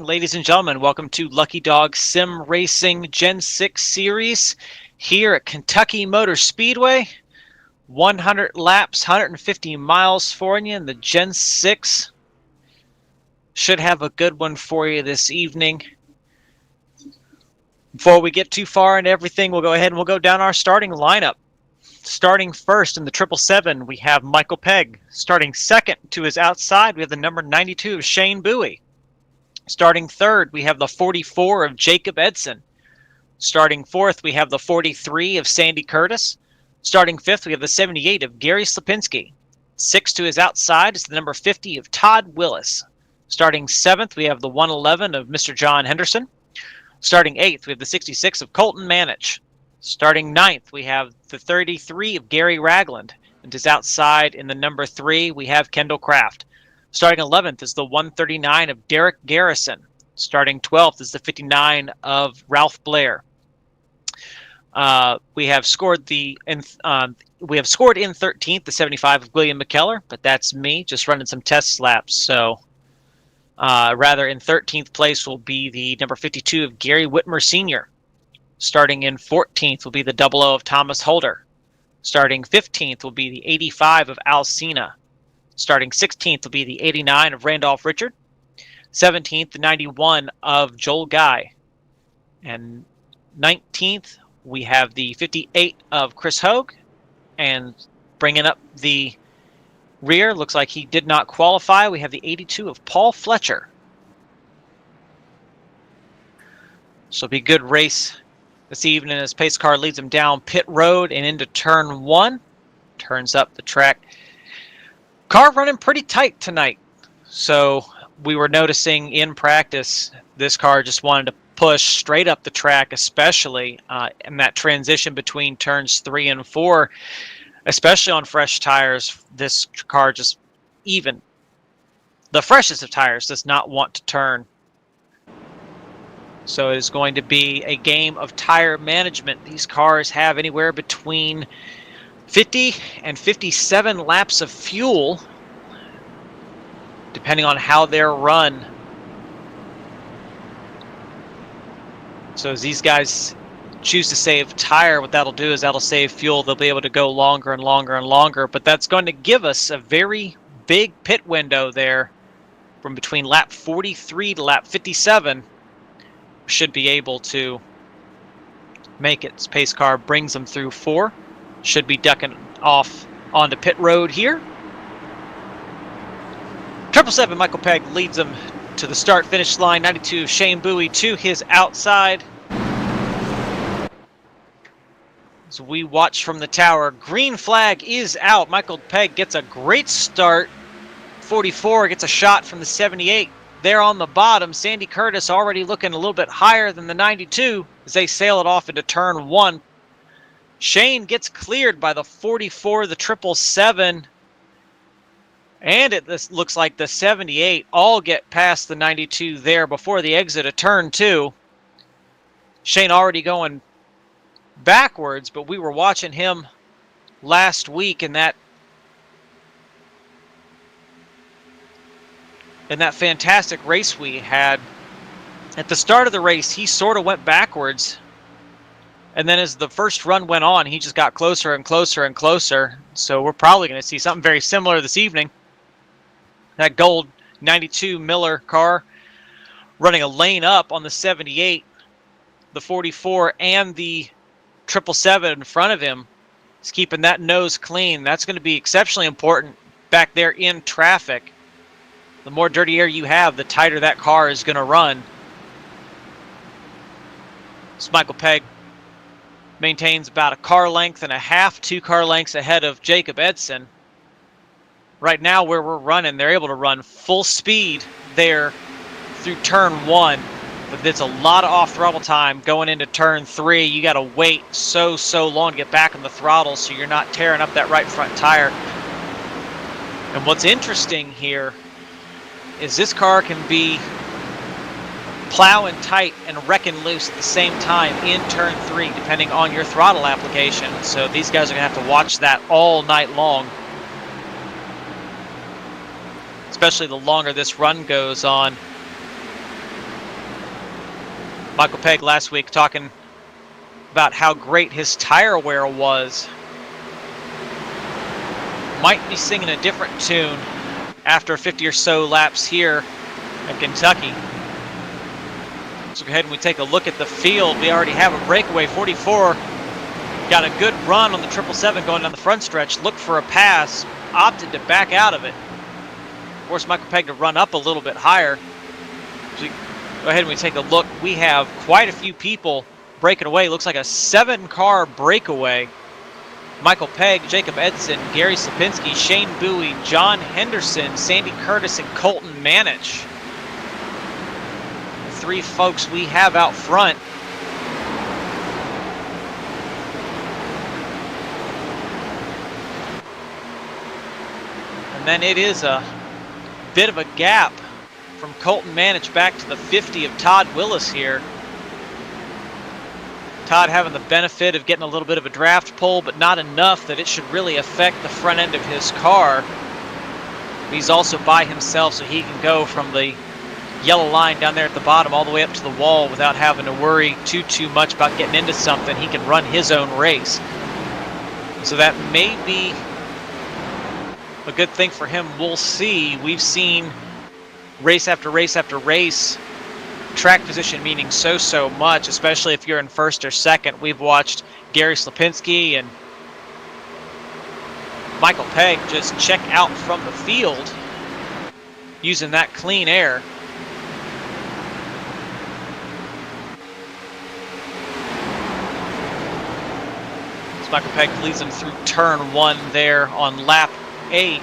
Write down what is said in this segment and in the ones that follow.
evening, ladies and gentlemen. Welcome to Lucky Dog Sim Racing Gen 6 Series here at Kentucky Motor Speedway. 100 laps, 150 miles for you in the Gen 6. Should have a good one for you this evening. Before we get too far into everything, we'll go ahead and we'll go down our starting lineup. Starting first in the 777, we have Michael Pegg. Starting second to his outside, we have the number 92 of Shane Bowie. Starting third, we have the 44 of Jacob Edson. Starting fourth, we have the 43 of Sandy Curtis. Starting fifth, we have the 78 of Gary Slipinski. Sixth to his outside is the number 50 of Todd Willis. Starting seventh, we have the 111 of Mr. John Henderson. Starting eighth, we have the 66 of Colton Manich. Starting ninth, we have the 33 of Gary Ragland. And his outside in the number 3, we have Kendall Kraft. Starting 11th is the 139 of Derek Garrison. Starting 12th is the 59 of Ralph Blair. We have scored in 13th the 75 of William McKellar, but that's me just running some test laps. So rather in 13th place will be the number 52 of Gary Whitmer Sr. Starting in 14th will be the 00 of Thomas Holder. Starting 15th will be the 85 of Al Cena. Starting 16th will be the 89 of Randolph Richard. 17th, the 91 of Joel Guy. And 19th, we have the 58 of Chris Hogue. And bringing up the rear, looks like he did not qualify. We have the 82 of Paul Fletcher. So it'll be a good race this evening as pace car leads him down pit road and into turn 1. Turns up the track. Car running pretty tight tonight. So we were noticing in practice, this car just wanted to push straight up the track, especially in that transition between turns 3 and 4, especially on fresh tires. This car just, even the freshest of tires, does not want to turn. So it is going to be a game of tire management. These cars have anywhere between 50 and 57 laps of fuel, depending on how they're run. So as these guys choose to save tire, what that'll do is that'll save fuel. They'll be able to go longer and longer and longer, but that's going to give us a very big pit window there from between lap 43 to lap 57. Should be able to make it. This pace car brings them through 4. Should be ducking off onto pit road here. 777 Michael Pegg leads them to the start finish line. 92 Shane Bowie to his outside. As we watch from the tower, green flag is out. Michael Pegg gets a great start. 44 gets a shot from the 78. There on the bottom, Sandy Curtis already looking a little bit higher than the 92 as they sail it off into turn 1. Shane gets cleared by the 44, the 777, and it looks like the 78 all get past the 92 there before the exit of turn 2. Shane already going backwards, but we were watching him last week in that fantastic race we had. At the start of the race, he sort of went backwards. And then as the first run went on, he just got closer and closer and closer. So we're probably going to see something very similar this evening. That gold 92 Miller car running a lane up on the 78, the 44, and the 777 in front of him. He's keeping that nose clean. That's going to be exceptionally important back there in traffic. The more dirty air you have, the tighter that car is going to run. So Michael Pegg maintains about a car length and a half, 2 car lengths ahead of Jacob Edson. Right now where we're running, they're able to run full speed there through turn 1. But it's a lot of off-throttle time going into turn 3. You got to wait so long to get back on the throttle so you're not tearing up that right front tire. And what's interesting here is this car can be plowing tight and wrecking loose at the same time in turn 3, depending on your throttle application. So these guys are going to have to watch that all night long, especially the longer this run goes on. Michael Pegg last week talking about how great his tire wear was. Might be singing a different tune after 50 or so laps here in Kentucky. So go ahead and we take a look at the field. We already have a breakaway. 44 got a good run on the 777 going down the front stretch. Looked for a pass, opted to back out of it. Forced Michael Pegg to run up a little bit higher. So go ahead and we take a look. We have quite a few people breaking away. Looks like a 7-car breakaway. Michael Pegg, Jacob Edson, Gary Slapinski, Shane Bowie, John Henderson, Sandy Curtis, and Colton Manich. 3 folks we have out front. And then it is a bit of a gap from Colton Manich back to the 50 of Todd Willis here. Todd having the benefit of getting a little bit of a draft pull, but not enough that it should really affect the front end of his car. He's also by himself, so he can go from the yellow line down there at the bottom all the way up to the wall without having to worry too much about getting into something. He can run his own race. So that may be a good thing for him. We'll see. We've seen race after race after race, track position meaning so much, especially if you're in first or second. We've watched Gary Slapinski and Michael Pegg just check out from the field using that clean air. So Michael Pegg leads them through turn 1 there on lap 8.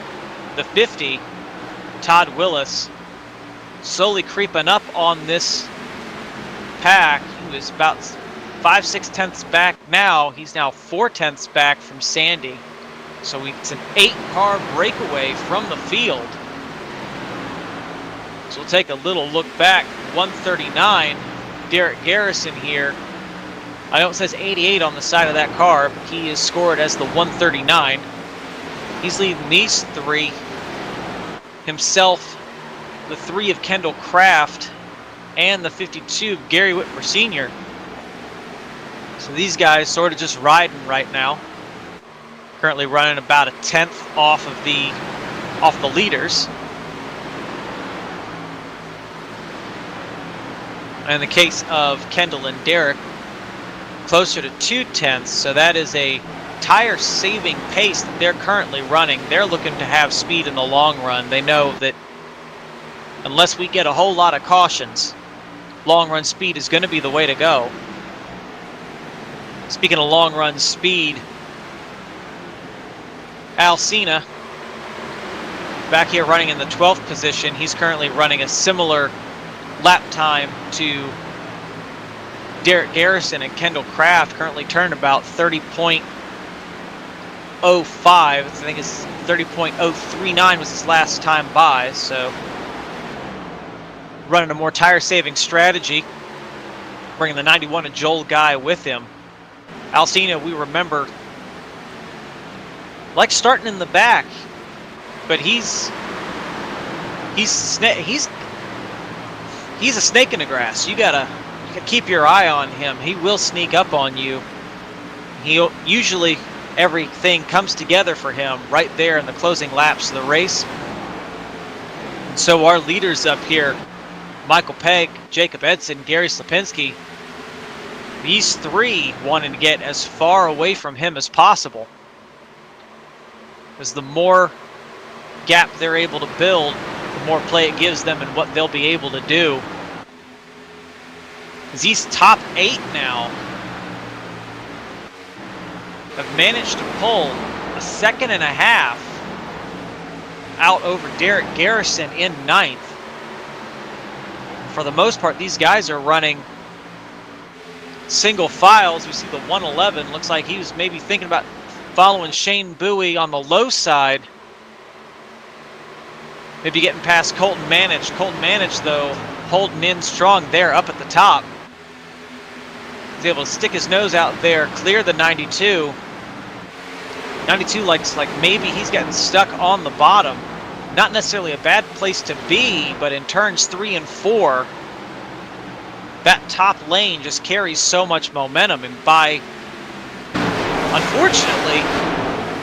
The 50, Todd Willis, slowly creeping up on this pack. He was about 5/6 tenths back now. He's now 4 tenths back from Sandy. So it's an 8-car breakaway from the field. So we'll take a little look back. 139, Derek Garrison here. I know it says 88 on the side of that car, but he is scored as the 139. He's leading these 3. Himself, the 3 of Kendall Craft, and the 52 of Gary Whitmer Sr. So these guys sort of just riding right now. Currently running about a 10th off the leaders. And in the case of Kendall and Derek, closer to 2/10, so that is a tire saving pace that they're currently running. They're looking to have speed in the long run. They know that unless we get a whole lot of cautions, long run speed is going to be the way to go. Speaking of long run speed, Al Cena back here running in the 12th position. He's currently running a similar lap time to Derek Garrison and Kendall Craft, currently turned about 30.05. I think it's 30.039 was his last time by, so running a more tire-saving strategy, bringing the 91 of Joel Guy with him. Alcina, we remember, like starting in the back, but he's a snake in the grass. You gotta keep your eye on him. He will sneak up on you. He'll usually, everything comes together for him right there in the closing laps of the race. And so our leaders up here, Michael Pegg, Jacob Edson, Gary Slapinski, these 3 wanting to get as far away from him as possible. Because the more gap they're able to build, the more play it gives them and what they'll be able to do. Because these top 8 now have managed to pull a 2.5 seconds out over Derek Garrison in 9th. For the most part, these guys are running single files. We see the 111. Looks like he was maybe thinking about following Shane Bowie on the low side. Maybe getting past Colton Manich. Colton Manich, though, holding in strong there up at the top. He's able to stick his nose out there, clear the 92. 92 looks like maybe he's getting stuck on the bottom. Not necessarily a bad place to be, but in turns 3 and 4, that top lane just carries so much momentum, and unfortunately,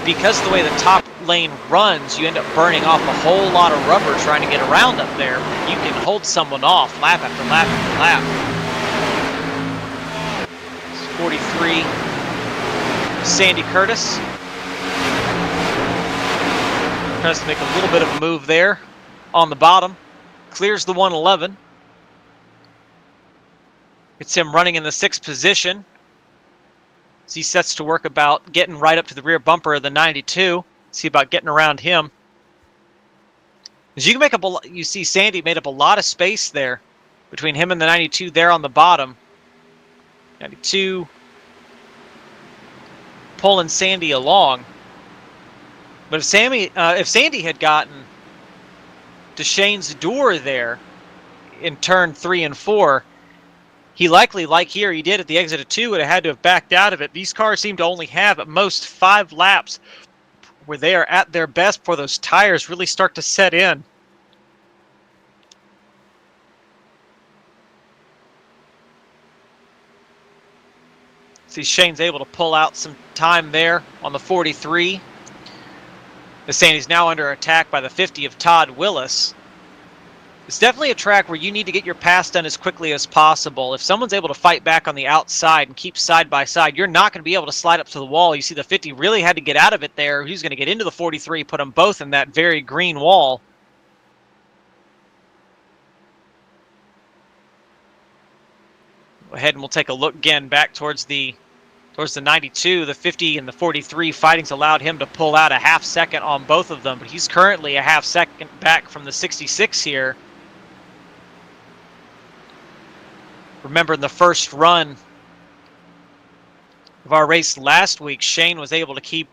because of the way the top lane runs, you end up burning off a whole lot of rubber trying to get around up there. You can hold someone off lap after lap after lap. It's 43, Sandy Curtis. Tries to make a little bit of a move there on the bottom. Clears the 111. It's him running in the 6th position. As he sets to work about getting right up to the rear bumper of the 92. See about getting around him. As you can make up you see Sandy made up a lot of space there between him and the 92 there on the bottom. 92 pulling Sandy along. But if Sandy had gotten to Shane's door there in turn 3 and 4, he likely, like here, he did at the exit of 2, would have had to have backed out of it. These cars seem to only have at most 5 laps where they are at their best before those tires really start to set in. See, Shane's able to pull out some time there on the 43. As Sandy's now under attack by the 50 of Todd Willis. It's definitely a track where you need to get your pass done as quickly as possible. If someone's able to fight back on the outside and keep side by side, you're not going to be able to slide up to the wall. You see the 50 really had to get out of it there. He was going to get into the 43, put them both in that very green wall. Go ahead and we'll take a look again back towards the 92. The 50 and the 43 fighting's allowed him to pull out a half second on both of them, but he's currently a half second back from the 66 here. Remember, in the first run of our race last week, Shane was able to keep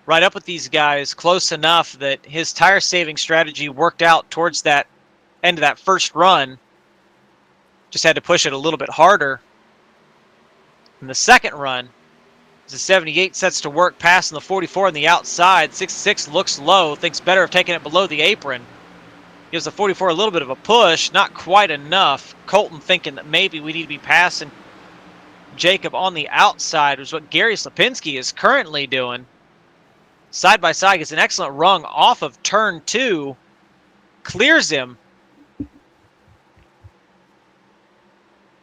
right up with these guys close enough that his tire saving strategy worked out towards that end of that first run. Just had to push it a little bit harder. In the second run, as the 78 sets to work passing the 44 on the outside, 66 looks low, thinks better of taking it below the apron. Gives the 44 a little bit of a push, not quite enough. Colton thinking that maybe we need to be passing Jacob on the outside, which is what Gary Slapinski is currently doing. Side by side gets an excellent rung off of turn 2, clears him.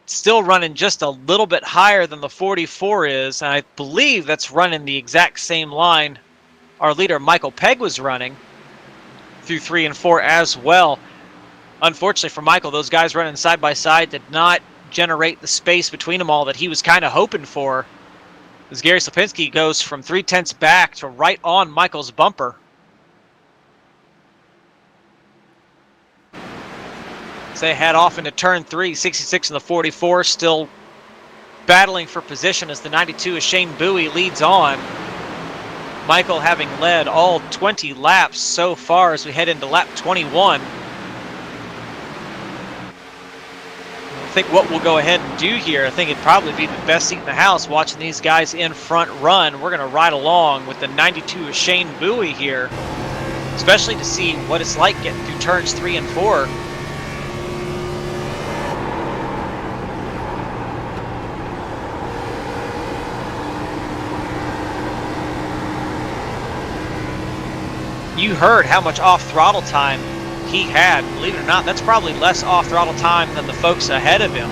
Still running just a little bit higher than the 44 is, and I believe that's running the exact same line our leader Michael Pegg was running through 3 and 4 as well. Unfortunately for Michael, those guys running side by side did not generate the space between them all that he was kind of hoping for, as Gary Slapinski goes from 3/10 back to right on Michael's bumper. As they head off into turn 3, 66 and the 44 still battling for position as the 92 of Shane Bowie leads on. Michael having led all 20 laps so far as we head into lap 21. I think what we'll go ahead and do here, I think it'd probably be the best seat in the house watching these guys in front run. We're going to ride along with the 92 of Shane Bowie here, especially to see what it's like getting through turns 3 and 4. You heard how much off-throttle time he had. Believe it or not, that's probably less off-throttle time than the folks ahead of him.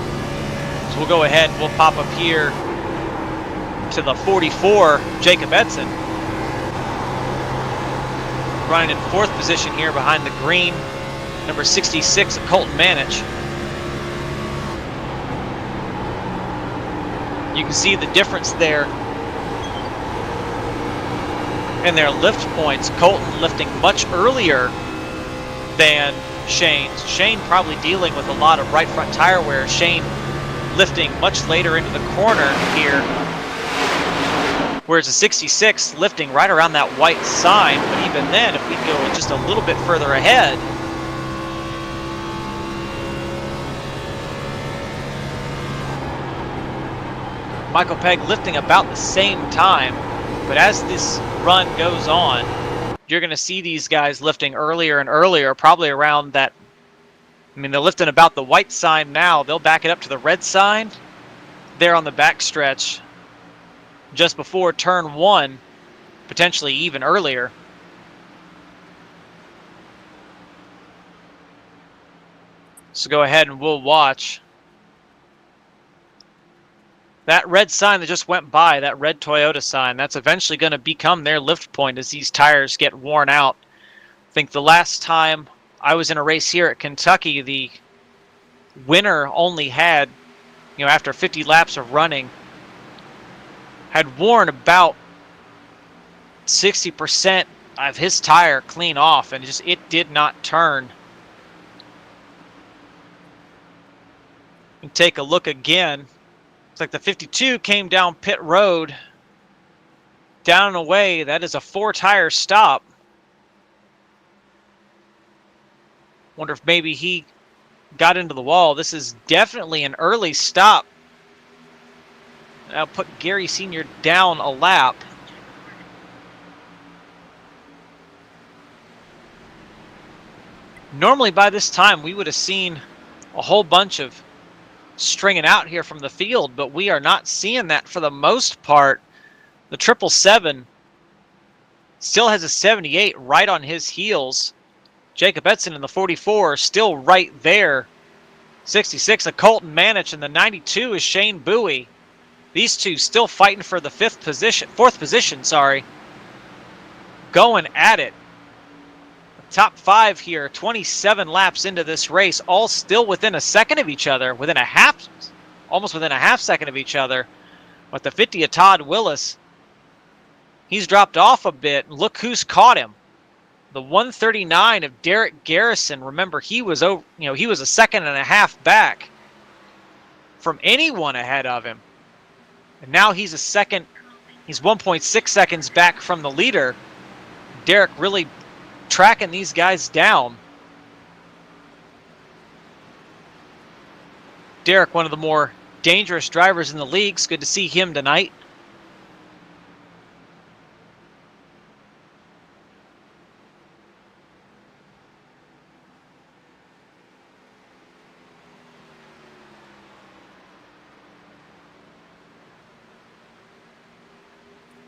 So we'll go ahead and we'll pop up here to the 44, Jacob Edson. Running in 4th position here behind the green, number 66 of Colton Manich. You can see the difference there in their lift points. Colton lifting much earlier than Shane's. Shane probably dealing with a lot of right front tire wear. Shane lifting much later into the corner here, whereas the 66 lifting right around that white sign. But even then, if we go just a little bit further ahead, Michael Pegg lifting about the same time. But as this run goes on, you're going to see these guys lifting earlier and earlier, probably around that I mean, they're lifting about the white sign now. They'll back it up to the red sign there on the back stretch just before turn 1, potentially even earlier. So go ahead and we'll watch. That red sign that just went by, that red Toyota sign, that's eventually going to become their lift point as these tires get worn out. I think the last time I was in a race here at Kentucky, the winner only had, after 50 laps of running, had worn about 60% of his tire clean off, and just it did not turn. And take a look again. It's like the 52 came down pit road, down and away. That is a 4-tire stop. Wonder if maybe he got into the wall. This is definitely an early stop. I'll put Gary Sr. down a lap. Normally by this time we would have seen a whole bunch of stringing out here from the field, but we are not seeing that for the most part. The 777 still has a 78 right on his heels. Jacob Edson in the 44 still right there. 66 a Colton Manich, and the 92 is Shane Bowie. These two still fighting for the fourth position, going at it. Top 5 here, 27 laps into this race, all still within a second of each other, almost within a half second of each other. But the 50 of Todd Willis, he's dropped off a bit. Look who's caught him. The 139 of Derek Garrison. Remember, he was a second and a half back from anyone ahead of him. And now he's 1.6 seconds back from the leader. Derek really tracking these guys down. Derek, one of the more dangerous drivers in the league. It's good to see him tonight.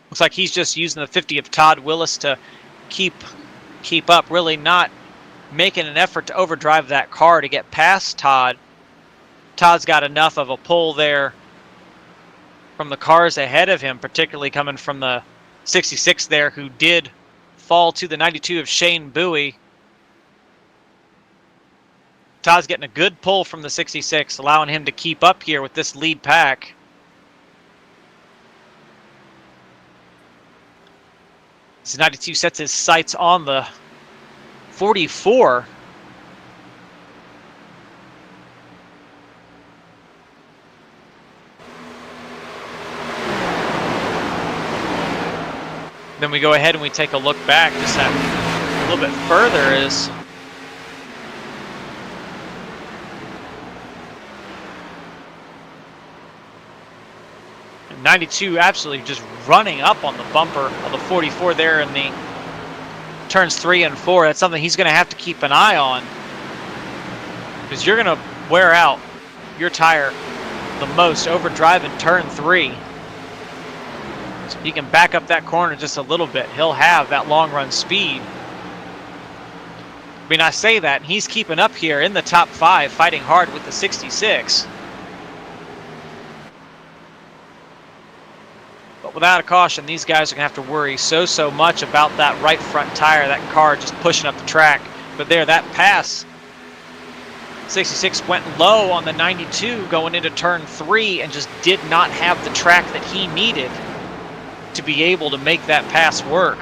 Looks like he's just using the 50 of Todd Willis to keep up, really not making an effort to overdrive that car to get past Todd. Todd's got enough of a pull there from the cars ahead of him, particularly coming from the 66 there, who did fall to the 92 of Shane Bowie. Todd's getting a good pull from the 66, allowing him to keep up here with this lead pack. So 92 sets his sights on the 44. Then we go ahead and we take a look back just a little bit further. Is and 92 absolutely just running up on the bumper of the 44 there in the turns 3 and 4. That's something he's going to have to keep an eye on, because you're going to wear out your tire the most overdriving turn 3. So if he can back up that corner just a little bit, he'll have that long run speed. I mean, I say that, and he's keeping up here in the top 5, fighting hard with the 66. But without a caution, these guys are going to have to worry so much about that right front tire, that car just pushing up the track. But there, that pass, 66 went low on the 92 going into turn 3 and just did not have the track that he needed to be able to make that pass work.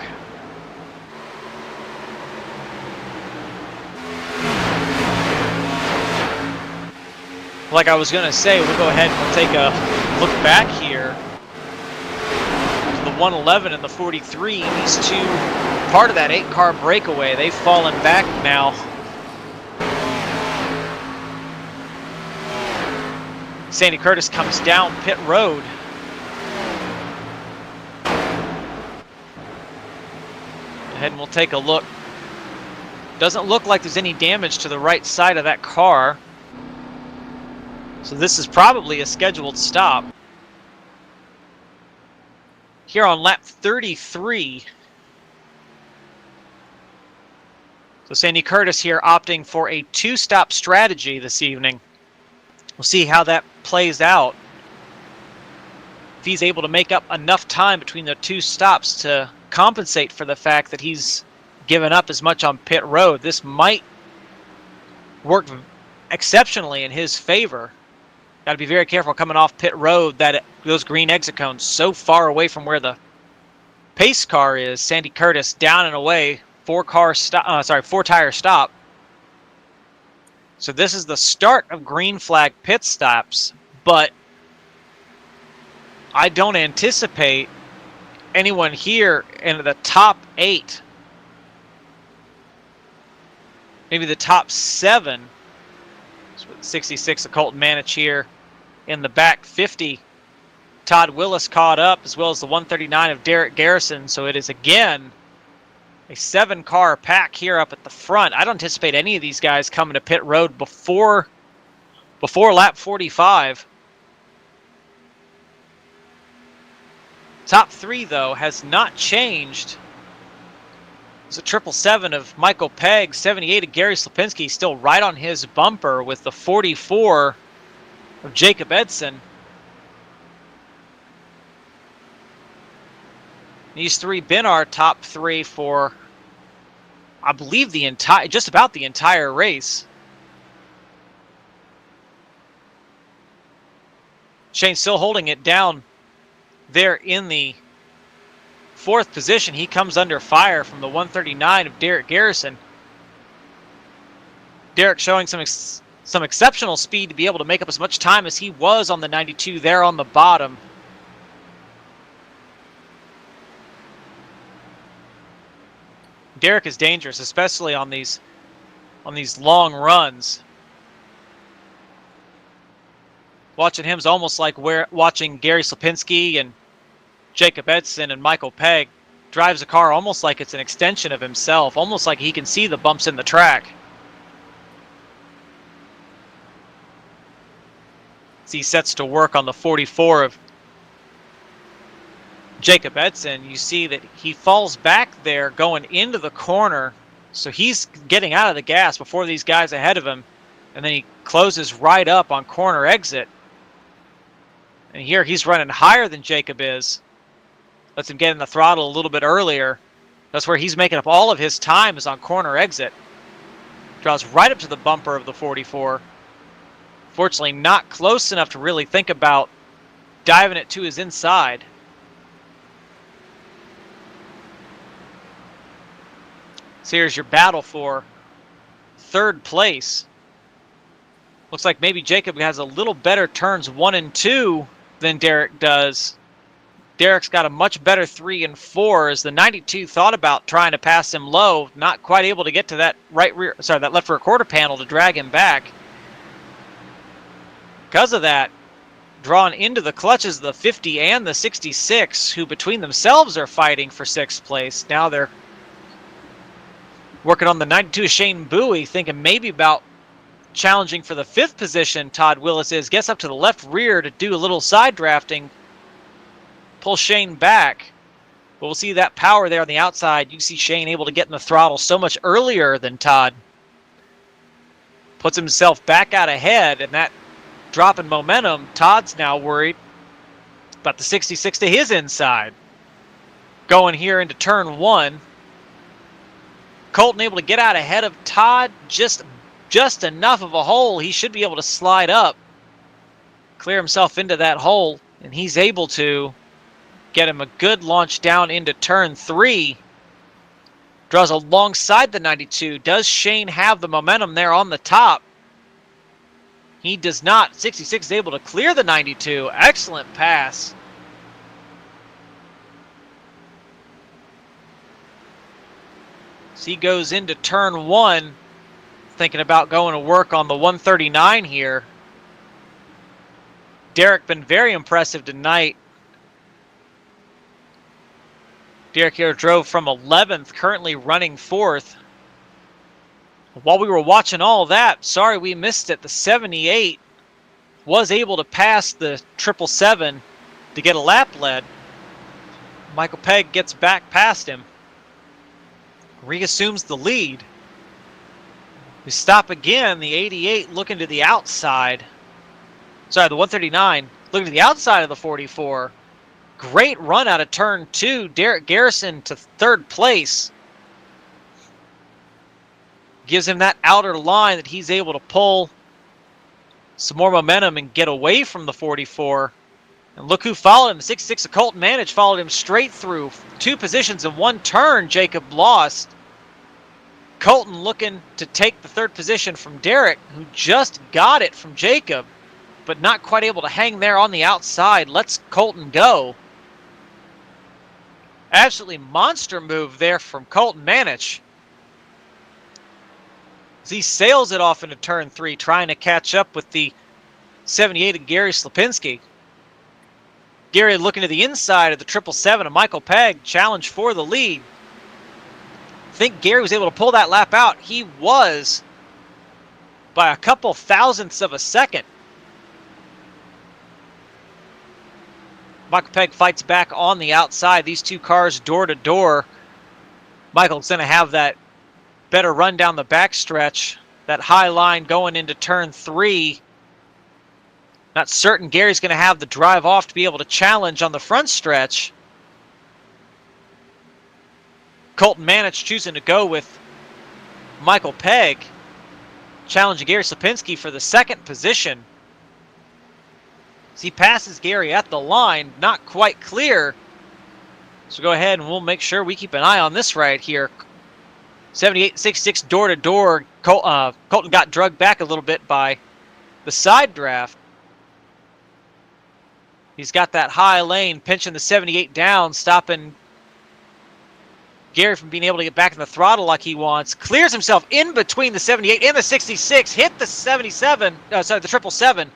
Like I was going to say, we'll go ahead and we'll take a look back here. The 111 and the 43, these two, part of that 8-car breakaway, they've fallen back now. Sandy Curtis comes down pit road. Ahead and we'll take a look Doesn't look like there's any damage to the right side of that car. So this is probably a scheduled stop. Here on lap 33. So Sandy Curtis here opting for a 2-stop strategy this evening. We'll see how that plays out. If he's able to make up enough time between the 2 stops to compensate for the fact that he's given up as much on pit road, this might work exceptionally in his favor. Got to be very careful coming off pit road, that those green exit cones so far away from where the pace car is. Sandy Curtis down and away, 4-tire stop. So this is the start of green flag pit stops, but I don't anticipate anyone here in the top 8, maybe the top 7. 66 of Colton Manich here in the back. 50, Todd Willis caught up, as well as the 139 of Derek Garrison. So it is again a 7-car pack here up at the front. I don't anticipate any of these guys coming to pit road before lap 45. Top 3, though, has not changed. It's a 777 of Michael Pegg, 78 of Gary Slapinski, still right on his bumper, with the 44 of Jacob Edson. These 3 been our top 3 for, I believe, just about the entire race. Shane still holding it down there in the 4th position. He comes under fire from the 139 of Derek Garrison. Derek showing some exceptional speed to be able to make up as much time as he was on the 92 there on the bottom. Derek is dangerous, especially on these long runs. Watching him is almost like watching Gary Slapinski and Jacob Edson and Michael Pegg drives a car almost like it's an extension of himself, almost like he can see the bumps in the track. As he sets to work on the 44 of Jacob Edson, you see that he falls back there going into the corner, so he's getting out of the gas before these guys ahead of him, and then he closes right up on corner exit. And here he's running higher than Jacob is. Lets him get in the throttle a little bit earlier. That's where he's making up all of his time, is on corner exit. Draws right up to the bumper of the 44. Fortunately, not close enough to really think about diving it to his inside. So here's your battle for 3rd place. Looks like maybe Jacob has a little better turns 1 and 2 than Derek does. Derek's got a much better 3 and 4, as the 92 thought about trying to pass him low, not quite able to get to that that left rear quarter panel to drag him back. Because of that, drawn into the clutches of the 50 and the 66, who between themselves are fighting for 6th place. Now they're working on the 92 Shane Bowie, thinking maybe about challenging for the 5th position. Todd Willis gets up to the left rear to do a little side drafting, pull Shane back. But we'll see that power there on the outside. You see Shane able to get in the throttle so much earlier than Todd. Puts himself back out ahead, and that drop in momentum, Todd's now worried about the 66 to his inside. Going here into turn 1. Colton able to get out ahead of Todd, just enough of a hole. He should be able to slide up, clear himself into that hole, and he's able to get him a good launch down into turn 3. Draws alongside the 92. Does Shane have the momentum there on the top? He does not. 66 is able to clear the 92. Excellent pass. So he goes into turn 1, thinking about going to work on the 139 here. Derek been very impressive tonight. Derek here drove from 11th, currently running 4th. While we were watching all that, sorry we missed it, the 78 was able to pass the 777 to get a lap lead. Michael Pegg gets back past him. Reassumes the lead. We stop again, the 88 looking to the outside. Sorry, the 139 looking to the outside of the 44. Great run out of turn 2. Derek Garrison to third place. Gives him that outer line that he's able to pull some more momentum and get away from the 44. And look who followed him. The 66 of Colton Manage followed him straight through 2 positions in 1 turn. Jacob lost. Colton looking to take the 3rd position from Derek, who just got it from Jacob, but not quite able to hang there on the outside. Lets Colton go. Absolutely monster move there from Colton Manich. As he sails it off into turn 3, trying to catch up with the 78 of Gary Slapinski. Gary looking to the inside of the 777 of Michael Pegg, challenge for the lead. I think Gary was able to pull that lap out. He was by a couple thousandths of a second. Michael Pegg fights back on the outside. These 2 cars door to door. Michael's going to have that better run down the backstretch. That high line going into turn 3. Not certain Gary's going to have the drive off to be able to challenge on the front stretch. Colton Manich choosing to go with Michael Pegg, challenging Gary Slapinski for the 2nd position. As he passes Gary at the line, not quite clear. So go ahead and we'll make sure we keep an eye on this right here. 78-66 door to door. Colton got drugged back a little bit by the side draft. He's got that high lane, pinching the 78 down, stopping Gary from being able to get back in the throttle like he wants. Clears himself in between the 78 and the 66. Hit the 77, the 777.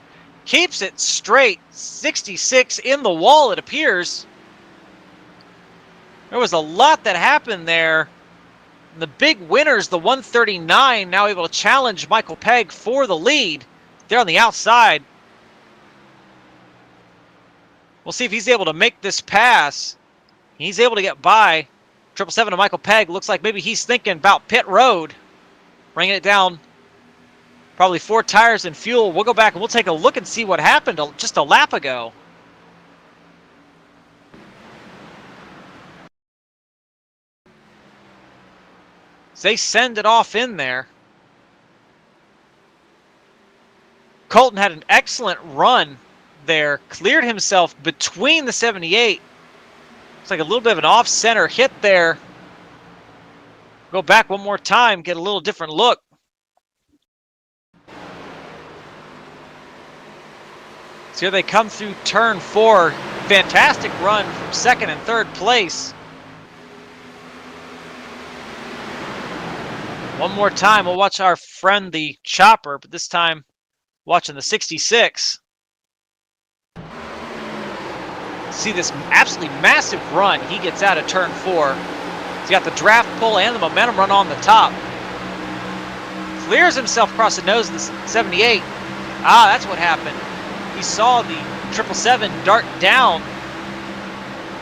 Keeps it straight. 66 in the wall, it appears. There was a lot that happened there. And the big winners, the 139, now able to challenge Michael Pegg for the lead. They're on the outside. We'll see if he's able to make this pass. He's able to get by 777 to Michael Pegg. Looks like maybe he's thinking about pit road. Bringing it down. Probably 4 tires and fuel. We'll go back and we'll take a look and see what happened just a lap ago. So they send it off in there. Colton had an excellent run there. Cleared himself between the 78. It's like a little bit of an off-center hit there. Go back one more time, get a little different look. So here they come through turn 4. Fantastic run from 2nd and 3rd place. One more time, we'll watch our friend the Chopper, but this time watching the 66. See this absolutely massive run he gets out of turn 4. He's got the draft pull and the momentum run on the top. Clears himself across the nose of the 78. Ah, that's what happened. He saw the 777 dart down.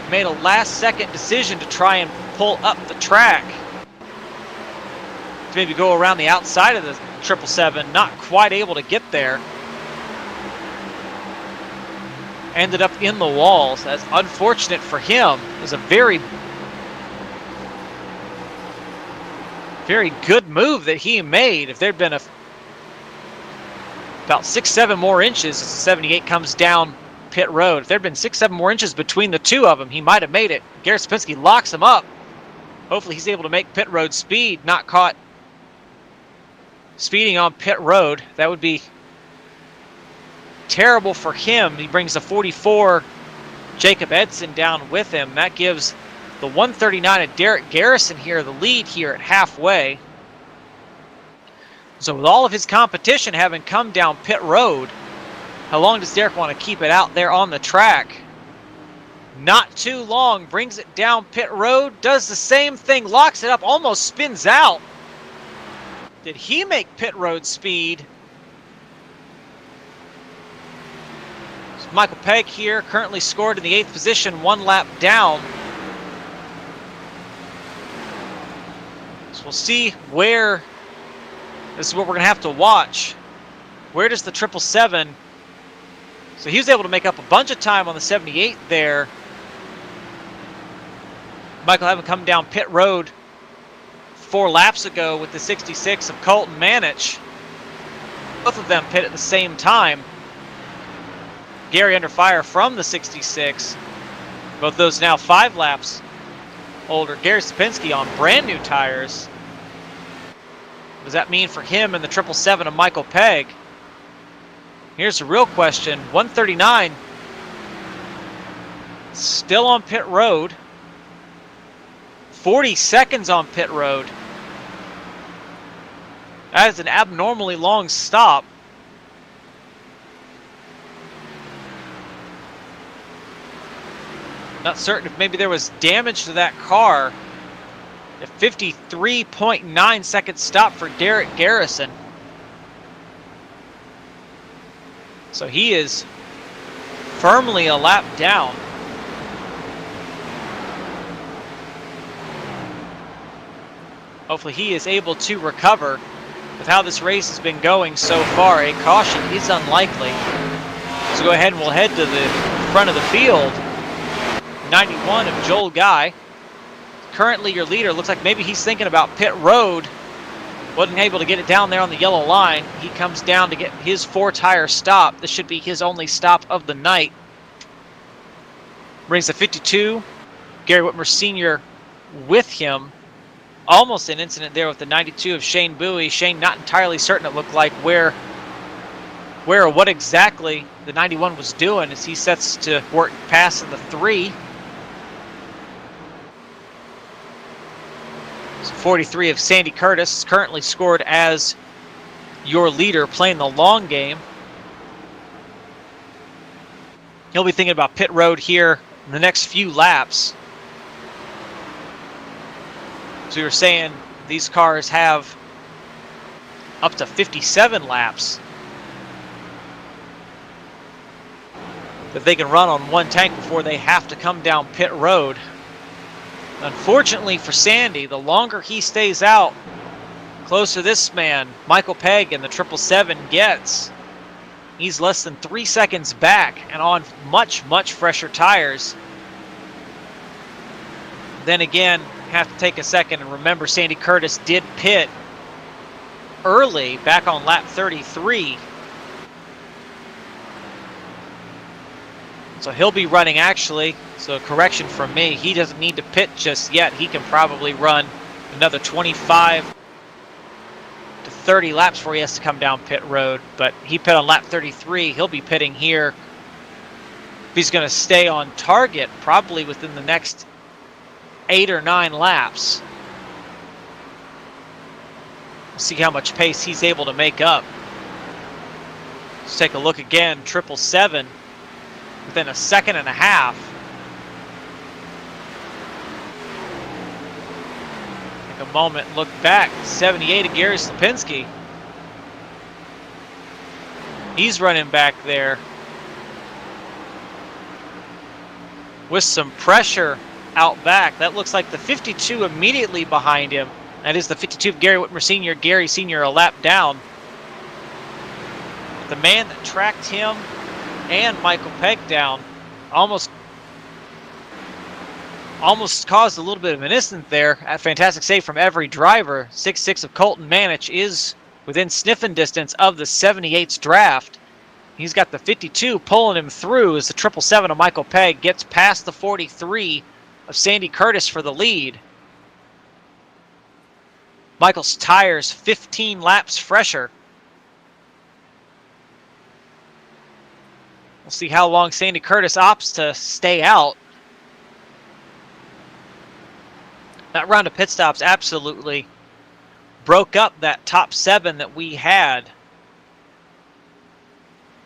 Made a last-second decision to try and pull up the track. To maybe go around the outside of the 777. Not quite able to get there. Ended up in the walls. That's unfortunate for him. It was a very good move that he made. If there'd been about 6-7 more inches as the 78 comes down pit road, if there'd been 6-7 more inches between the 2 of them, he might have made it. Gary Slapinski locks him up. Hopefully he's able to make pit road speed, not caught speeding on pit road. That would be terrible for him. He brings the 44 Jacob Edson down with him. That gives the 139 of Derek Garrison here the lead here at halfway. So with all of his competition having come down pit road, how long does Derek want to keep it out there on the track? Not too long. Brings it down pit road, does the same thing, locks it up, almost spins out. Did he make pit road speed? So Michael Pegg here, currently scored in the 8th position, 1 lap down. So we'll see where, this is what we're going to have to watch. Where does the 777, so he was able to make up a bunch of time on the 78 there. Michael having come down pit road 4 laps ago with the 66 of Colton Manich. Both of them pit at the same time. Gary under fire from the 66. Both those now 5 laps older. Gary Sapinski on brand new tires. What does that mean for him and the 777 of Michael Pegg? Here's the real question. 139 still on pit road. 40 seconds on pit road. That is an abnormally long stop. Not certain if maybe there was damage to that car. A 53.9 second stop for Derek Garrison. So he is firmly a lap down. Hopefully he is able to recover. With how this race has been going so far, a caution is unlikely. So go ahead and we'll head to the front of the field. 91 of Joel Guy. Currently your leader. Looks like maybe he's thinking about pit road. Wasn't able to get it down there on the yellow line. He comes down to get his 4-tire stop. This should be his only stop of the night. Brings the 52. Gary Whitmer Sr. with him. Almost an incident there with the 92 of Shane Bowie. Shane not entirely certain, it looked like, where or what exactly the 91 was doing as he sets to work past in the 3. So 43 of Sandy Curtis currently scored as your leader, playing the long game. He'll be thinking about pit road here in the next few laps. So we were saying these cars have up to 57 laps that they can run on one tank before they have to come down pit road. Unfortunately for Sandy, the longer he stays out, closer this man, Michael Pegg, and the 777 gets. He's less than 3 seconds back and on much, much fresher tires. Then again, have to take a second and remember Sandy Curtis did pit early back on lap 33. So he'll be running actually, so correction from me, he doesn't need to pit just yet. He can probably run another 25 to 30 laps before he has to come down pit road, but he pit on lap 33. He'll be pitting here. If he's going to stay on target, probably within the next 8 or 9 laps. We'll see how much pace he's able to make up. Let's take a look again. 777 within a second and a half. Take a moment and look back. 78 of Gary Slapinski. He's running back there with some pressure out back. That looks like the 52 immediately behind him. That is the 52 of Gary Whitmer Sr. Gary Sr. a lap down. But the man that tracked him and Michael Pegg down almost caused a little bit of an incident there. A fantastic save from every driver. 6'6 of Colton Manich is within sniffing distance of the 78's draft. He's got the 52 pulling him through as the 777 of Michael Pegg gets past the 43 of Sandy Curtis for the lead. Michael's tires 15 laps fresher. We'll see how long Sandy Curtis opts to stay out. That round of pit stops absolutely broke up that top 7 that we had.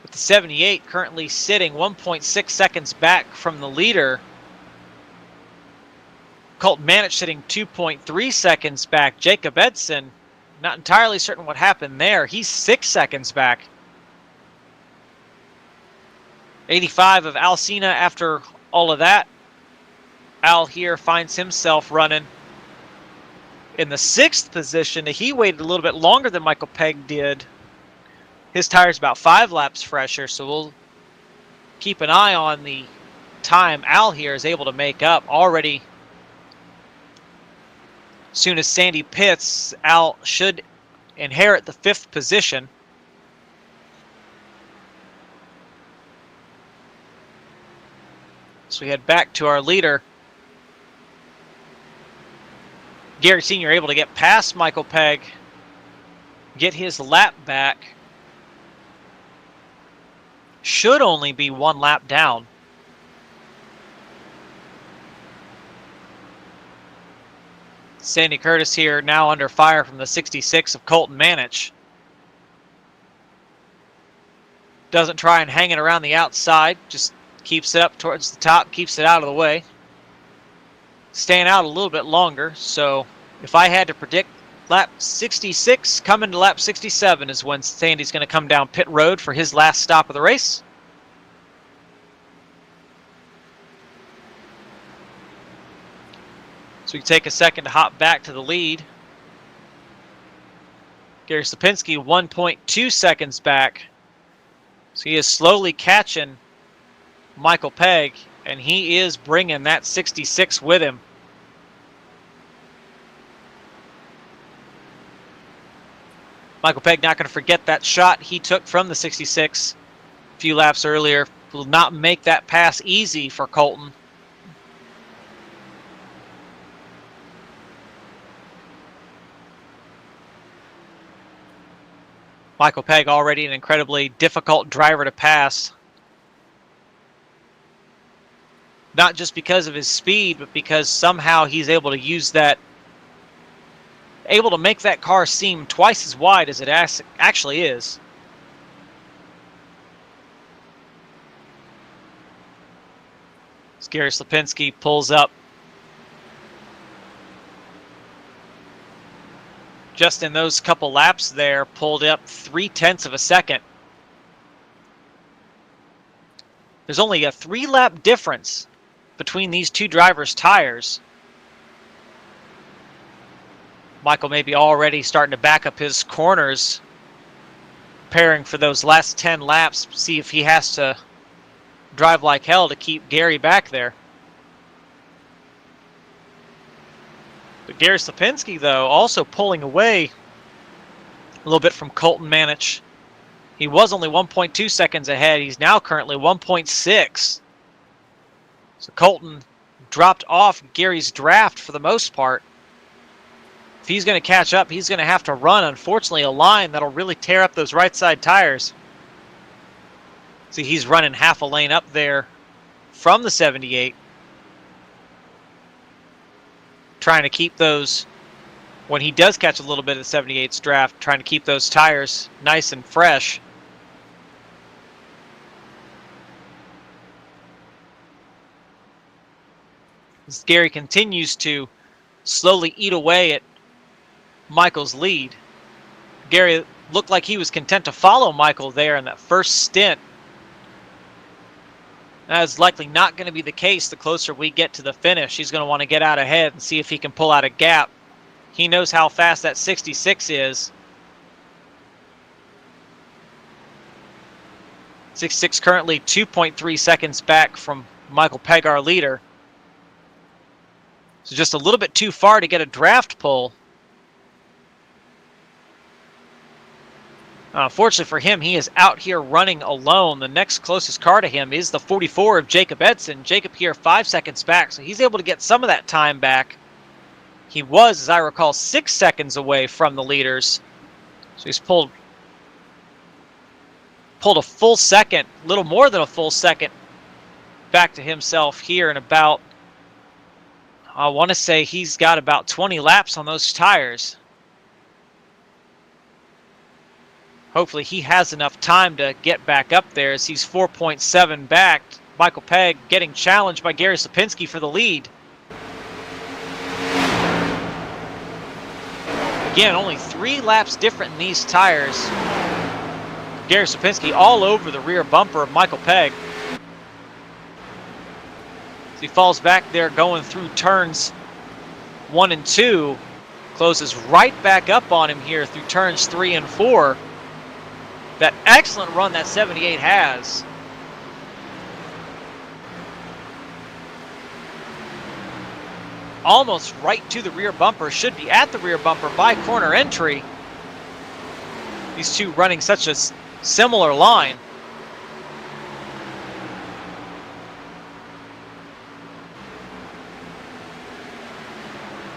With the 78 currently sitting 1.6 seconds back from the leader. Colton Manich sitting 2.3 seconds back. Jacob Edson Not entirely certain what happened there. He's 6 seconds back. 85 of Alcina after all of that. Al here finds himself running in the 6th position. He waited a little bit longer than Michael Pegg did. His tire's about 5 laps fresher, so we'll keep an eye on the time Al here is able to make up. Already, as soon as Sandy pits, Al should inherit the 5th position. So we head back to our leader. Gary Sr. able to get past Michael Pegg, get his lap back. Should only be 1 lap down. Sandy Curtis here now under fire from the 66 of Colton Manich. Doesn't try and hang it around the outside, just keeps it up towards the top, keeps it out of the way. Staying out a little bit longer, so if I had to predict, lap 66 coming to lap 67 is when Sandy's going to come down pit road for his last stop of the race. So we can take a second to hop back to the lead. Gary Slapinski 1.2 seconds back. So he is slowly catching Michael Pegg, and he is bringing that 66 with him. Michael Pegg not going to forget that shot he took from the 66 a few laps earlier. Will not make that pass easy for Colton. Michael Pegg already an incredibly difficult driver to pass. Not just because of his speed, but because somehow he's able to use that, able to make that car seem twice as wide as it actually is. As Gary Slapinski pulls up. Just in those couple laps there, pulled up 0.3 of a second. There's only a 3-lap difference between these two drivers' tires. Michael may be already starting to back up his corners, preparing for those last 10 laps, see if he has to drive like hell to keep Gary back there. But Gary Slapinski, though, also pulling away a little bit from Colton Manich. He was only 1.2 seconds ahead. He's now currently 1.6. So Colton dropped off Gary's draft for the most part. If he's going to catch up, he's going to have to run, unfortunately, a line that'll really tear up those right side tires. See, he's running half a lane up there from the 78. Trying to keep those, when he does catch a little bit of the 78's draft, trying to keep those tires nice and fresh. As Gary continues to slowly eat away at Michael's lead. Gary looked like he was content to follow Michael there in that first stint. That is likely not going to be the case the closer we get to the finish. He's going to want to get out ahead and see if he can pull out a gap. He knows how fast that 66 is. 66 currently 2.3 seconds back from Michael Pegg, our leader. So just a little bit too far to get a draft pull. Fortunately for him, he is out here running alone. The next closest car to him is the 44 of Jacob Edson. Jacob here 5 seconds back, so he's able to get some of that time back. He was, as I recall, 6 seconds away from the leaders. So he's pulled a full second, a little more than a full second back to himself here in about, I want to say he's got about 20 laps on those tires. Hopefully he has enough time to get back up there as he's 4.7 back. Michael Pegg getting challenged by Gary Slapinski for the lead. Again, only 3 laps different in these tires. Gary Sapinski all over the rear bumper of Michael Pegg. As he falls back there going through turns 1 and 2. Closes right back up on him here through turns 3 and 4. That excellent run that 78 has. Almost right to the rear bumper, should be at the rear bumper by corner entry. These two running such a similar line.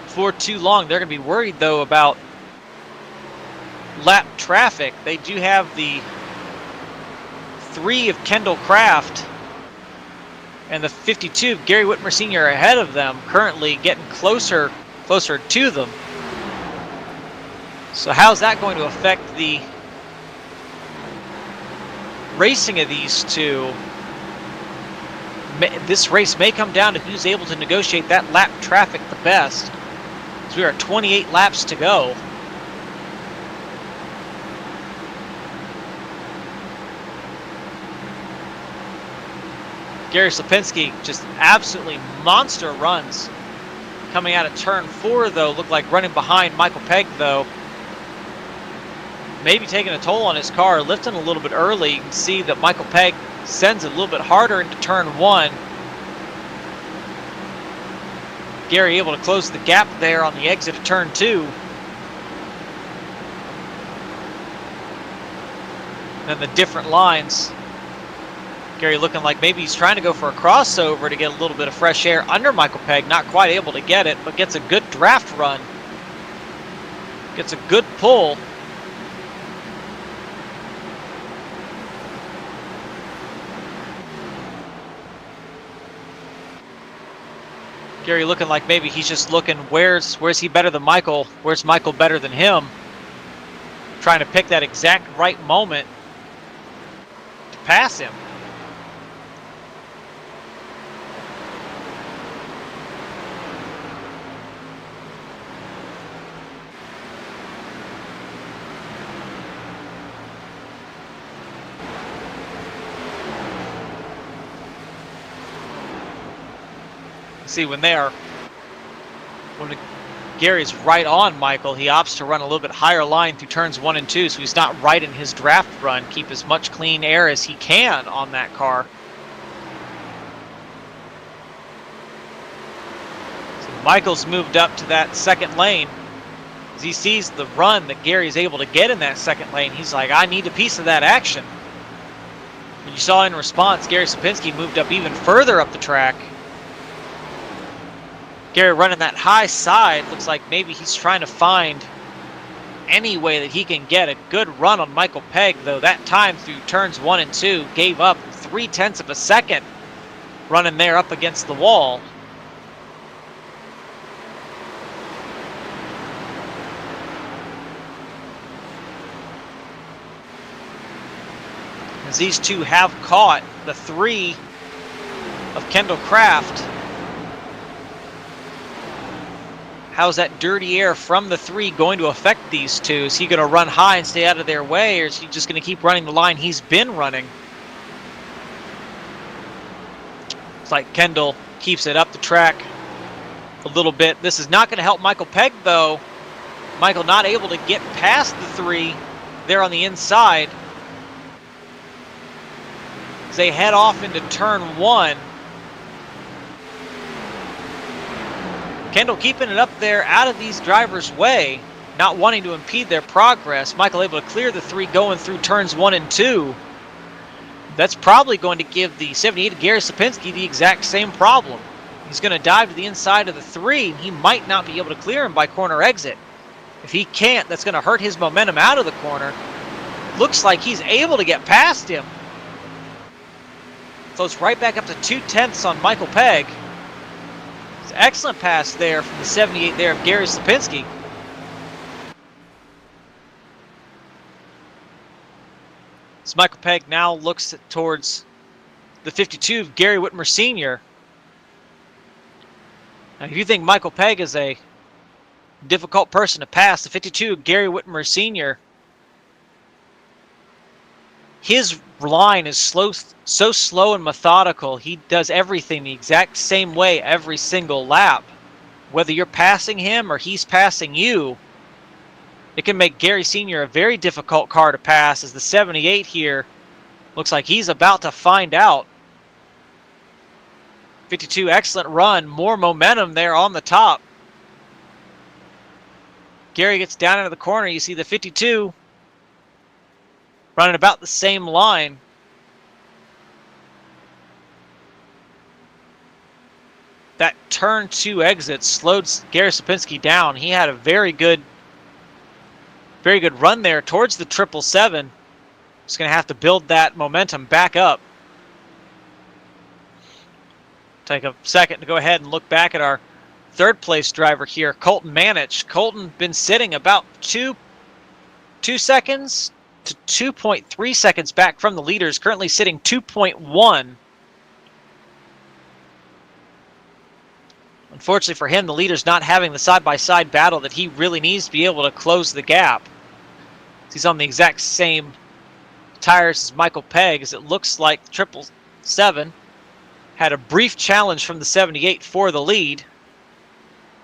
For too long, they're going to be worried though about lap traffic. They do have the 3 of Kendall Kraft and the 52 of Gary Whitmer Sr. ahead of them, currently getting closer to them. So how's that going to affect the racing of these two? This race may come down to who's able to negotiate that lap traffic the best. So we are at 28 laps to go. Gary Sapinski just absolutely monster runs. Coming out of turn 4 though, looked like running behind Michael Pegg though. Maybe taking a toll on his car, lifting a little bit early. You can see that Michael Pegg sends it a little bit harder into turn 1. Gary able to close the gap there on the exit of turn 2. Then the different lines. Gary looking like maybe he's trying to go for a crossover to get a little bit of fresh air under Michael Pegg. Not quite able to get it, but gets a good draft run. Gets a good pull. Gary looking like maybe he's just looking where's he better than Michael? Where's Michael better than him? Trying to pick that exact right moment to pass him. See, when Gary's right on Michael, he opts to run a little bit higher line through turns 1 and 2, so he's not right in his draft run. Keep as much clean air as he can on that car. So Michael's moved up to that second lane. As he sees the run that Gary's able to get in that second lane, he's like, I need a piece of that action. And you saw in response, Gary Sapinski moved up even further up the track. Gary running that high side, looks like maybe he's trying to find any way that he can get a good run on Michael Pegg, though that time through turns 1 and 2 gave up 0.3 of a second running there up against the wall. As these two have caught the 3 of Kendall Kraft. How's that dirty air from the 3 going to affect these two? Is he going to run high and stay out of their way, or is he just going to keep running the line he's been running? It's like Kendall keeps it up the track a little bit. This is not going to help Michael Pegg, though. Michael not able to get past the 3 there on the inside. As they head off into turn 1. Kendall keeping it up there out of these drivers' way, not wanting to impede their progress. Michael able to clear the 3 going through turns 1 and 2. That's probably going to give the 78 Gary Sapinski the exact same problem. He's going to dive to the inside of the 3. He might not be able to clear him by corner exit. If he can't, that's going to hurt his momentum out of the corner. Looks like he's able to get past him. So it's right back up to 0.2 on Michael Pegg. Excellent pass there from the 78 there of Gary Sapinski. As Michael Pegg now looks towards the 52 of Gary Whitmer Sr. Now, if you think Michael Pegg is a difficult person to pass. The 52, Gary Whitmer Sr., his line is so slow and methodical. He does everything the exact same way every single lap. Whether you're passing him or he's passing you, it can make Gary Sr. a very difficult car to pass, as the 78 here looks like he's about to find out. 52, excellent run, more momentum there on the top. Gary gets down into the corner. You see the 52 running about the same line. That turn 2 exit slowed Gary Lipinski down. He had a very good run there towards the 777. Just going to have to build that momentum back up. Take a second to go ahead and look back at our third place driver here, Colton Manich. Colton been sitting about 2 seconds to 2.3 seconds back from the leaders, currently sitting 2.1. Unfortunately for him, the leader's not having the side-by-side battle that he really needs to be able to close the gap. He's on the exact same tires as Michael Pegg, as it looks like 777 had a brief challenge from the 78 for the lead.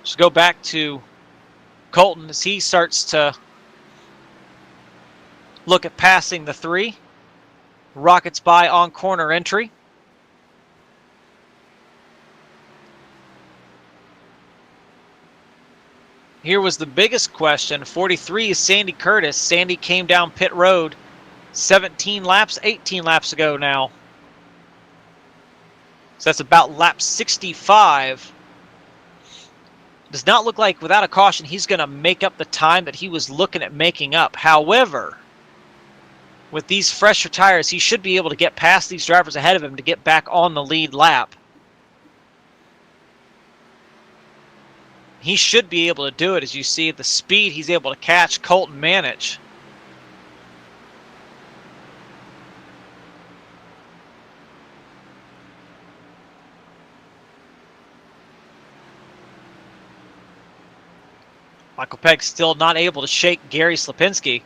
Just go back to Colton as he starts to look at passing the 3. Rockets by on corner entry. Here was the biggest question. 43 is Sandy Curtis. Sandy came down pit road 18 laps ago now. So that's about lap 65. Does not look like, without a caution, he's going to make up the time that he was looking at making up. However, with these fresher tires, he should be able to get past these drivers ahead of him to get back on the lead lap. He should be able to do it, as you see the speed he's able to catch Colton Manich. Michael Pegg still not able to shake Gary Lipinski.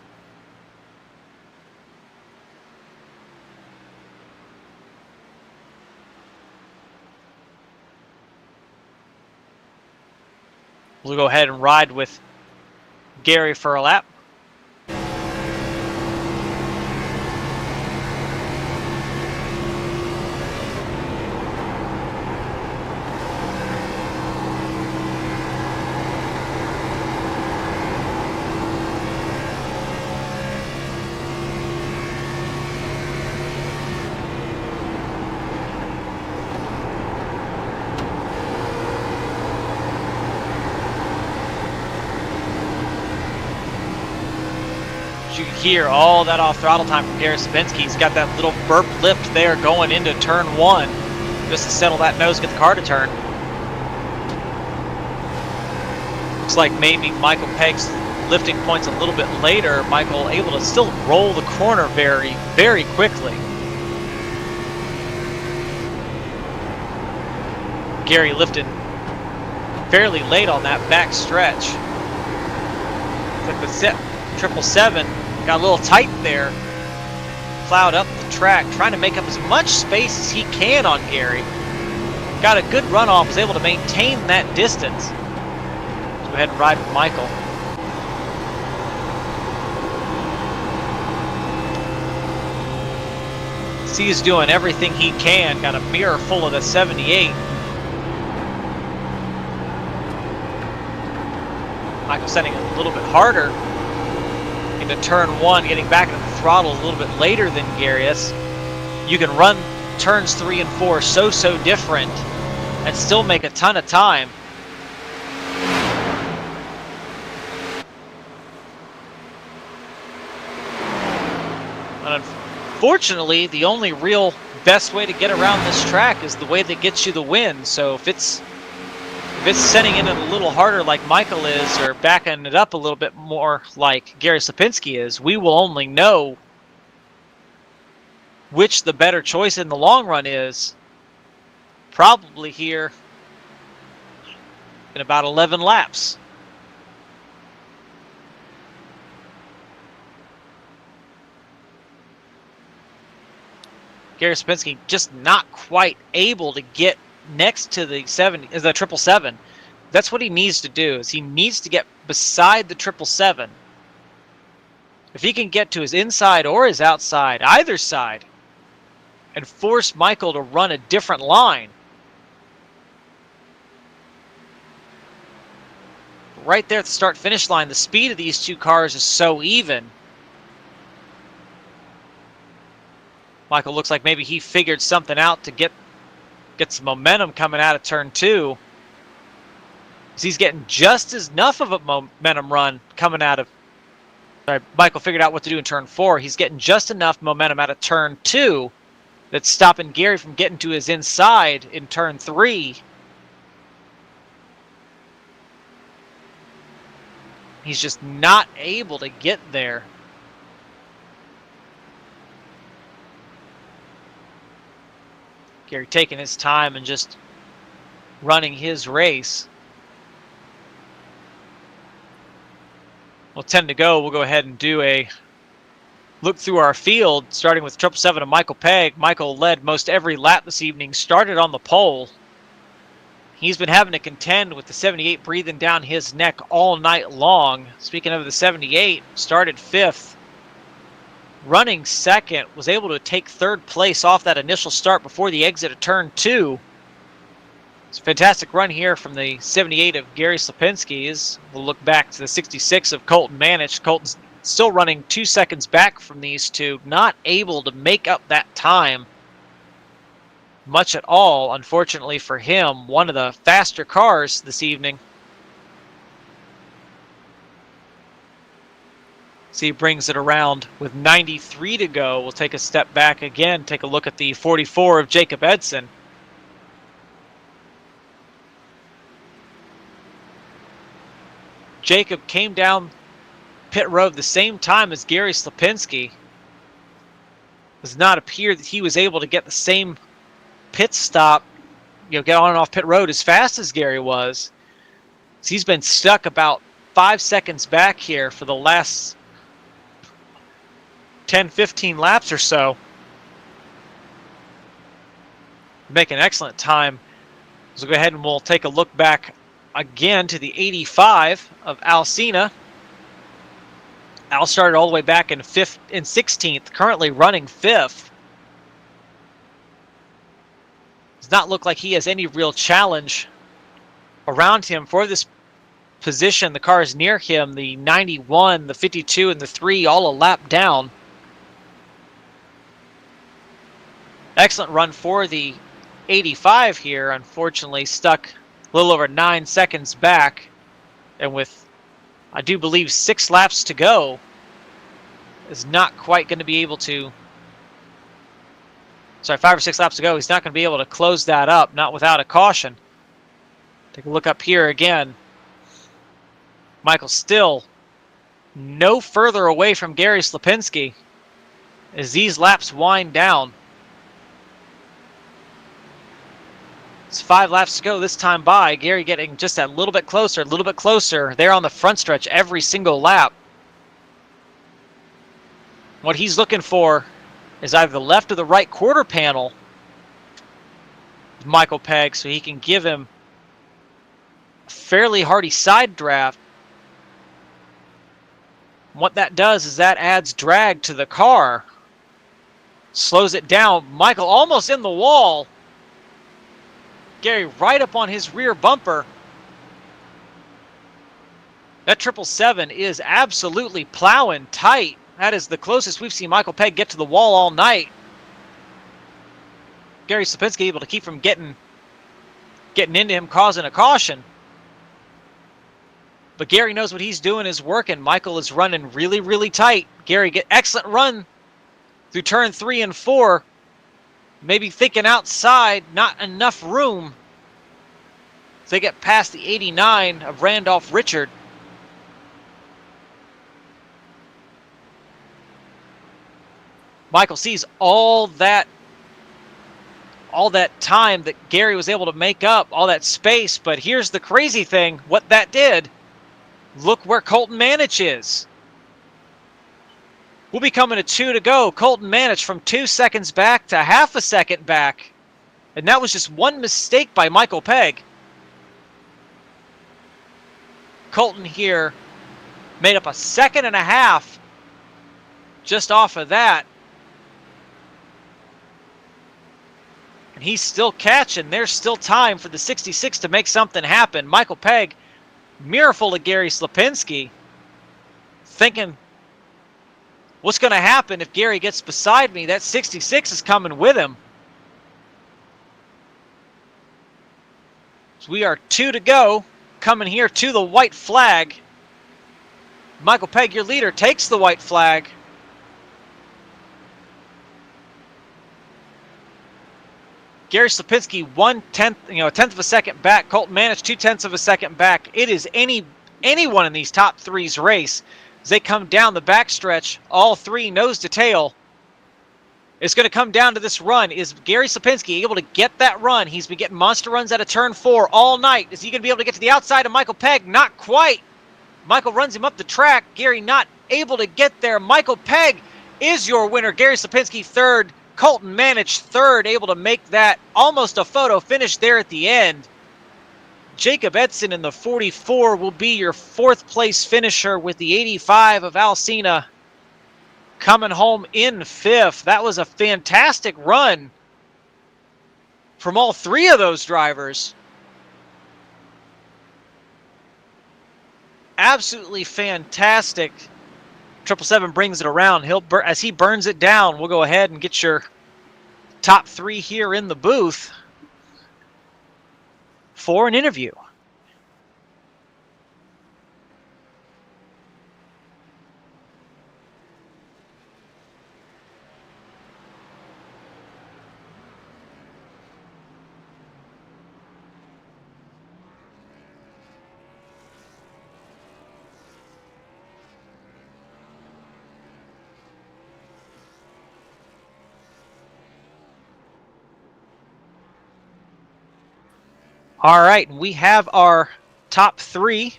We'll go ahead and ride with Gary for a lap. You can hear all that off throttle time from Gary Lipinski. He's got that little burp lift there going into turn 1 just to settle that nose, get the car to turn. Looks like maybe Michael Pegg's lifting points a little bit later. Michael able to still roll the corner very, very quickly. Gary lifted fairly late on that back stretch. Like the 777 got a little tight there. Plowed up the track, trying to make up as much space as he can on Gary. Got a good runoff, was able to maintain that distance. Let's go ahead and ride with Michael. See, he's doing everything he can. Got a mirror full of the 78. Michael setting it a little bit harder into turn 1, getting back into the throttle a little bit later than Gary. You can run turns 3 and 4 so different and still make a ton of time. And unfortunately, the only real best way to get around this track is the way that gets you the win. So if it's setting in it a little harder like Michael is, or backing it up a little bit more like Gary Lipinski is, we will only know which the better choice in the long run is probably here in about 11 laps. Gary Sapinski just not quite able to get next to the 777. That's what he needs to do, is he needs to get beside the 777. If he can get to his inside or his outside, either side, and force Michael to run a different line. Right there at the start-finish line, the speed of these two cars is so even. Michael looks like maybe he figured something out to get some momentum coming out of turn 2. He's getting just as enough of a momentum run coming out of... Sorry, Michael figured out what to do in turn 4. He's getting just enough momentum out of turn 2 that's stopping Gary from getting to his inside in turn 3. He's just not able to get there. Gary taking his time and just running his race. Well, 10 to go. We'll go ahead and do a look through our field, starting with 777 and Michael Pegg. Michael led most every lap this evening, started on the pole. He's been having to contend with the 78 breathing down his neck all night long. Speaking of the 78, started 5th. Running 2nd, was able to take 3rd place off that initial start before the exit of turn 2. It's a fantastic run here from the 78 of Gary Sapinski. We'll look back to the 66 of Colton Manich. Colton's still running 2 seconds back from these two, not able to make up that time much at all, unfortunately for him. One of the faster cars this evening. So he brings it around with 93 to go. We'll take a step back again, take a look at the 44 of Jacob Edson. Jacob came down pit road the same time as Gary Sapinski. Does not appear that he was able to get the same pit stop, get on and off pit road as fast as Gary was. So he's been stuck about 5 seconds back here for the last 10-15 laps or so. Make an excellent time. So go ahead and we'll take a look back again to the 85 of Al Cena. Al started all the way back in 16th, currently running 5th. Does not look like he has any real challenge around him for this position. The cars near him, the 91, the 52, and the 3, all a lap down. Excellent run for the 85 here. Unfortunately, stuck a little over 9 seconds back. And with, I do believe, 6 laps to go, is not quite going to be able to... Sorry, 5 or 6 laps to go. He's not going to be able to close that up, not without a caution. Take a look up here again. Michael still no further away from Gary Sapinski as these laps wind down. It's 5 laps to go this time by. Gary getting just a little bit closer. There on the front stretch every single lap. What he's looking for is either the left or the right quarter panel of Michael Pegg, so he can give him a fairly hardy side draft. What that does is that adds drag to the car. Slows it down. Michael almost in the wall. Gary right up on his rear bumper. That 777 is absolutely plowing tight. That is the closest we've seen Michael Pegg get to the wall all night. Gary Sapinski able to keep from getting into him, causing a caution. But Gary knows what he's doing is working. Michael is running really, really tight. Gary get excellent run through turn 3 and 4. Maybe thinking outside, not enough room. So they get past the 89 of Randolph Richard. Michael sees all that time that Gary was able to make up, all that space. But here's the crazy thing, what that did. Look where Colton Manich is. We'll be coming to 2 to go. Colton Manich from 2 seconds back to half a second back. And that was just one mistake by Michael Pegg. Colton here made up a second and a half just off of that. And he's still catching. There's still time for the 66 to make something happen. Michael Pegg, mirrorful of Gary Slapinski, thinking, what's going to happen if Gary gets beside me? That 66 is coming with him. So we are 2 to go. Coming here to the white flag. Michael Pegg, your leader, takes the white flag. Gary Slapinski, a tenth of a second back. Colton Manich, 0.2 of a second back. It is anyone in these top three's race as they come down the backstretch. All three nose to tail. It's going to come down to this run. Is Gary Slapinski able to get that run? He's been getting monster runs out of turn 4 all night. Is he going to be able to get to the outside of Michael Pegg? Not quite. Michael runs him up the track. Gary not able to get there. Michael Pegg is your winner. Gary Slapinski third. Colton Manich third, able to make that almost a photo finish there at the end. Jacob Edson in the 44 will be your fourth place finisher with the 85 of Alcina coming home in fifth. That was a fantastic run from all three of those drivers. Absolutely fantastic. 777 brings it around. As he burns it down, we'll go ahead and get your top three here in the booth for an interview. All right, we have our top three,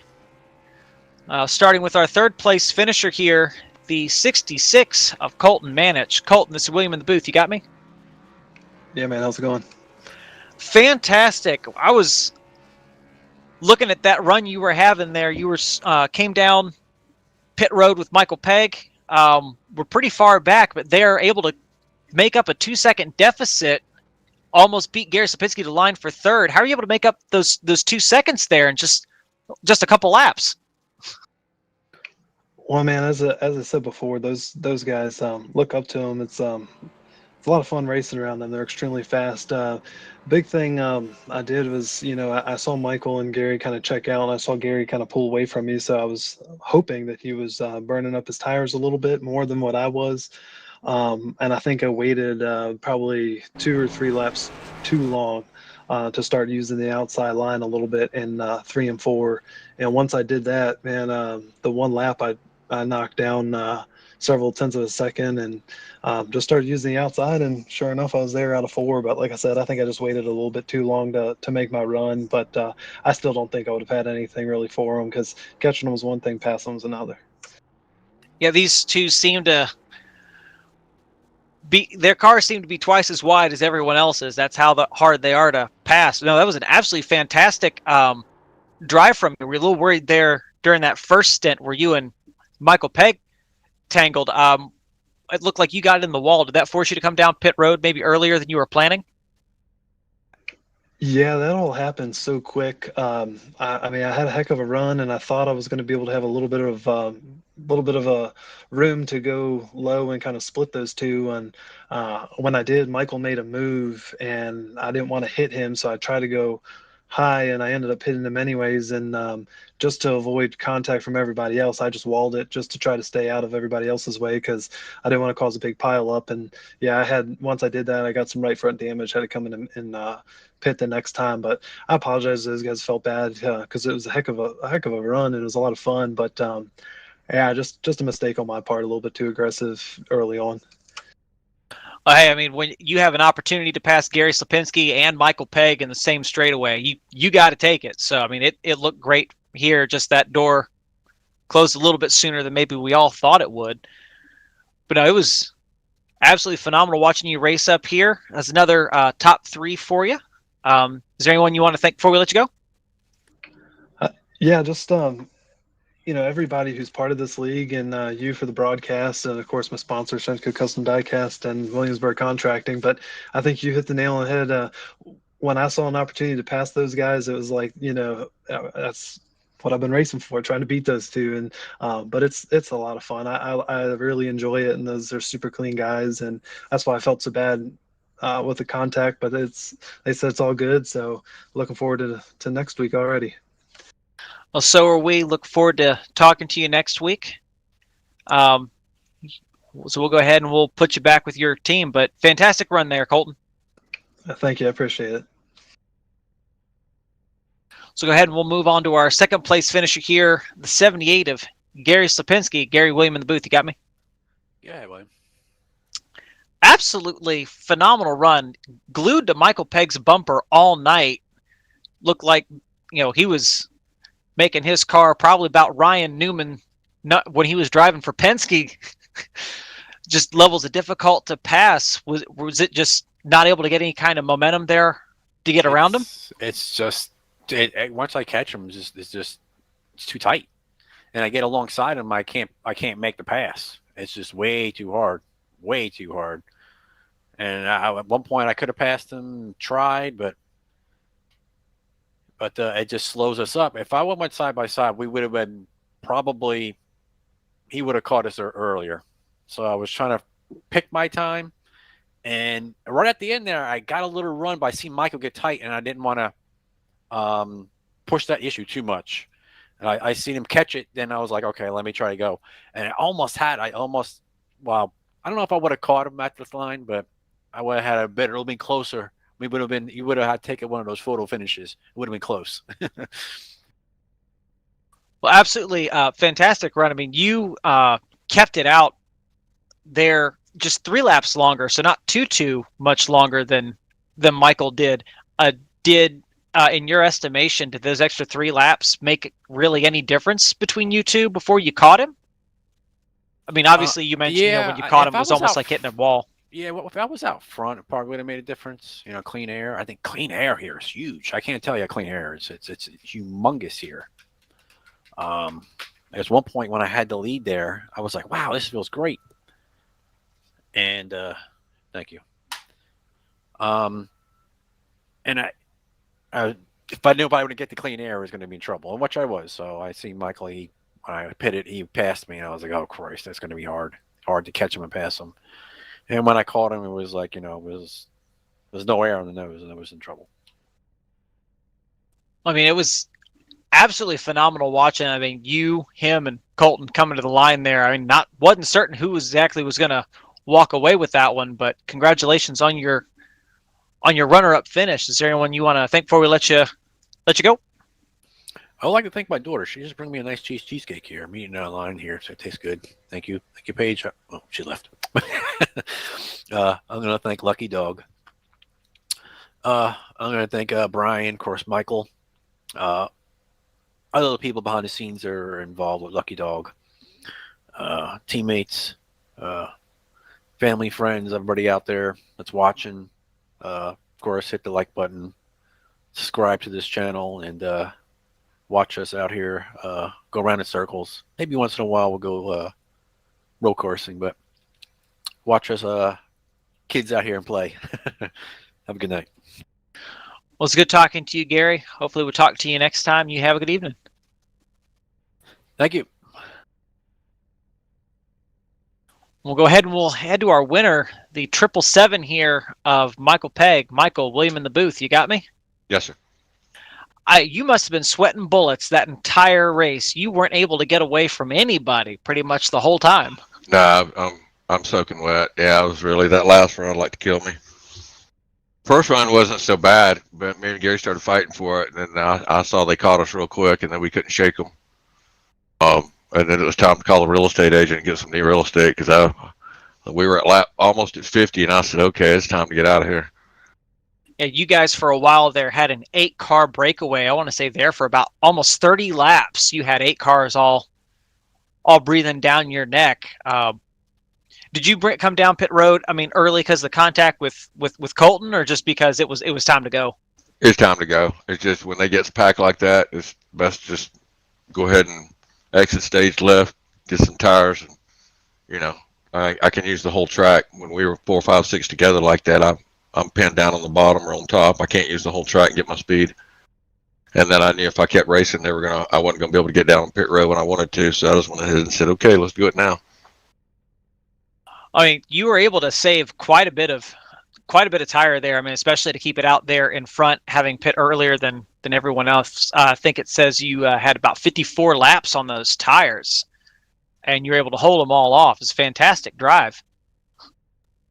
starting with our third place finisher here, the 66 of Colton Manich. Colton, this is William in the booth. You got me? Yeah, man. How's it going? Fantastic. I was looking at that run you were having there. You were came down pit road with Michael Pegg. We're pretty far back, but they're able to make up a 2-second deficit. Almost beat Gary Slapinski to the line for third. How are you able to make up those 2 seconds there in just a couple laps? Well, man, as I said before, those guys, look up to them. It's a lot of fun racing around them. They're extremely fast. Big thing I did was, I saw Michael and Gary kind of check out, and I saw Gary kind of pull away from me. So I was hoping that he was burning up his tires a little bit more than what I was. And I think I waited probably 2 or 3 laps too long to start using the outside line a little bit in 3 and 4. And once I did that, man, the one lap I knocked down several tenths of a second and just started using the outside. And sure enough, I was there out of 4. But like I said, I think I just waited a little bit too long to make my run. But I still don't think I would have had anything really for them because catching them was one thing, passing them was another. Yeah, these two seem to their cars seem to be twice as wide as everyone else's. That's how hard they are to pass. No, that was an absolutely fantastic drive from you. We were a little worried there during that first stint where you and Michael Pegg tangled. It looked like you got in the wall. Did that force you to come down pit road maybe earlier than you were planning? Yeah, that all happened so quick. I mean, I had a heck of a run, and I thought I was going to be able to have a little bit of a room to go low and kind of split those two. And when I did, Michael made a move, and I didn't want to hit him, so I tried to go high, and I ended up hitting him anyways. And just to avoid contact from everybody else, I just walled it just to try to stay out of everybody else's way because I didn't want to cause a big pile up. And yeah, once I did that, I got some right front damage. Had to come in and pit the next time. But I apologize. Those guys felt bad because it was a heck of a run and it was a lot of fun. But yeah, just a mistake on my part. A little bit too aggressive early on. Hey, I mean, when you have an opportunity to pass Gary Slapinski and Michael Pegg in the same straightaway, you got to take it. So, I mean, it looked great here. Just that door closed a little bit sooner than maybe we all thought it would. But no, it was absolutely phenomenal watching you race up here. That's another top 3 for you. Is there anyone you want to thank before we let you go? Yeah, just everybody who's part of this league, and you for the broadcast, and of course my sponsor, Shenko Custom Diecast and Williamsburg Contracting. But I think you hit the nail on the head. When I saw an opportunity to pass those guys, it was like, that's what I've been racing for, trying to beat those two. And but it's a lot of fun. I really enjoy it, and those are super clean guys, and that's why I felt so bad with the contact. But they said it's all good, so looking forward to next week already. Well, so are we. Look forward to talking to you next week. So we'll go ahead and we'll put you back with your team. But fantastic run there, Colton. Thank you. I appreciate it. So go ahead and we'll move on to our second place finisher here, the 78 of Gary Slapinski. Gary, William in the booth. You got me? Yeah, William. Absolutely phenomenal run. Glued to Michael Pegg's bumper all night. Looked like, he was making his car probably about Ryan Newman when he was driving for Penske. Just levels of difficult to pass. Was it just not able to get any kind of momentum there to get around him? It's just once I catch him, it's too tight, and I get alongside him, I can't make the pass. It's just way too hard. And at one point I could have passed him, tried, but it just slows us up. If I went side by side, we would have been probably, he would have caught us earlier. So I was trying to pick my time, and right at the end there, I got a little run, but I see Michael get tight, and I didn't want to push that issue too much. And I seen him catch it, then I was like, okay, let me try to go. And I don't know if I would have caught him at the line, but I would have had a little bit closer. He would have had to take one of those photo finishes. It would have been close. Well, absolutely fantastic run. I mean, you kept it out there just 3 laps longer, so not too much longer than Michael did. In your estimation, did those extra 3 laps make really any difference between you two before you caught him? I mean, obviously you mentioned when you caught him, it was almost like hitting a wall. Yeah, well, if I was out front, it probably would have made a difference. Clean air. I think clean air here is huge. I can't tell you how clean air is. It's humongous here. There's one point when I had the lead there, I was like, wow, this feels great. And thank you. And if I knew if I would get the clean air, I was going to be in trouble, and which I was. So I see Michael, when I pitted, he passed me, and I was like, oh, Christ, that's going to be hard to catch him and pass him. And when I caught him, it was like, there's no air on the nose, and I was in trouble. I mean, it was absolutely phenomenal watching. I mean, you, him, and Colton coming to the line there. I mean, wasn't certain who exactly was going to walk away with that one, but congratulations on your runner-up finish. Is there anyone you want to thank before we let you go? I would like to thank my daughter. She just bring me a nice cheesecake here. I'm eating it online here, so it tastes good. Thank you, Paige. Oh, she left. I'm gonna thank Lucky Dog. I'm gonna thank Brian, of course, Michael. Other people behind the scenes are involved with Lucky Dog. Teammates, family, friends, everybody out there that's watching. Of course, hit the like button, subscribe to this channel, and watch us out here go around in circles. Maybe once in a while we'll go road coursing, but watch us kids out here and play. Have a good night. Well, it's good talking to you, Gary. Hopefully we'll talk to you next time. You have a good evening. Thank you. We'll go ahead and we'll head to our winner, the 777 here of Michael Pegg. Michael, William in the booth. You got me? Yes, sir. You must have been sweating bullets that entire race. You weren't able to get away from anybody pretty much the whole time. No, I'm soaking wet. Yeah, I was really, that last run like to kill me. First run wasn't so bad, but me and Gary started fighting for it, and then I saw they caught us real quick, and then we couldn't shake them. And then it was time to call a real estate agent and get some new real estate, because we were at lap almost at 50, and I said, okay, it's time to get out of here. Yeah, you guys for a while there had an 8-car breakaway. I want to say there for about almost 30 laps. You had 8 cars all breathing down your neck. Did you come down pit road? I mean, early because of the contact with Colton, or just because it was time to go? It's time to go. It's just when they get packed like that, it's best to just go ahead and exit stage left, get some tires, and I can use the whole track. When we were 4, 5, 6 together like that, I'm pinned down on the bottom or on top. I can't use the whole track and get my speed. And then I knew if I kept racing, I wasn't gonna be able to get down on pit road when I wanted to. So I just went ahead and said, okay, let's do it now. I mean, you were able to save quite a bit of tire there. I mean, especially to keep it out there in front, having pit earlier than everyone else. I think it says you had about 54 laps on those tires, and you're able to hold them all off. It's a fantastic drive.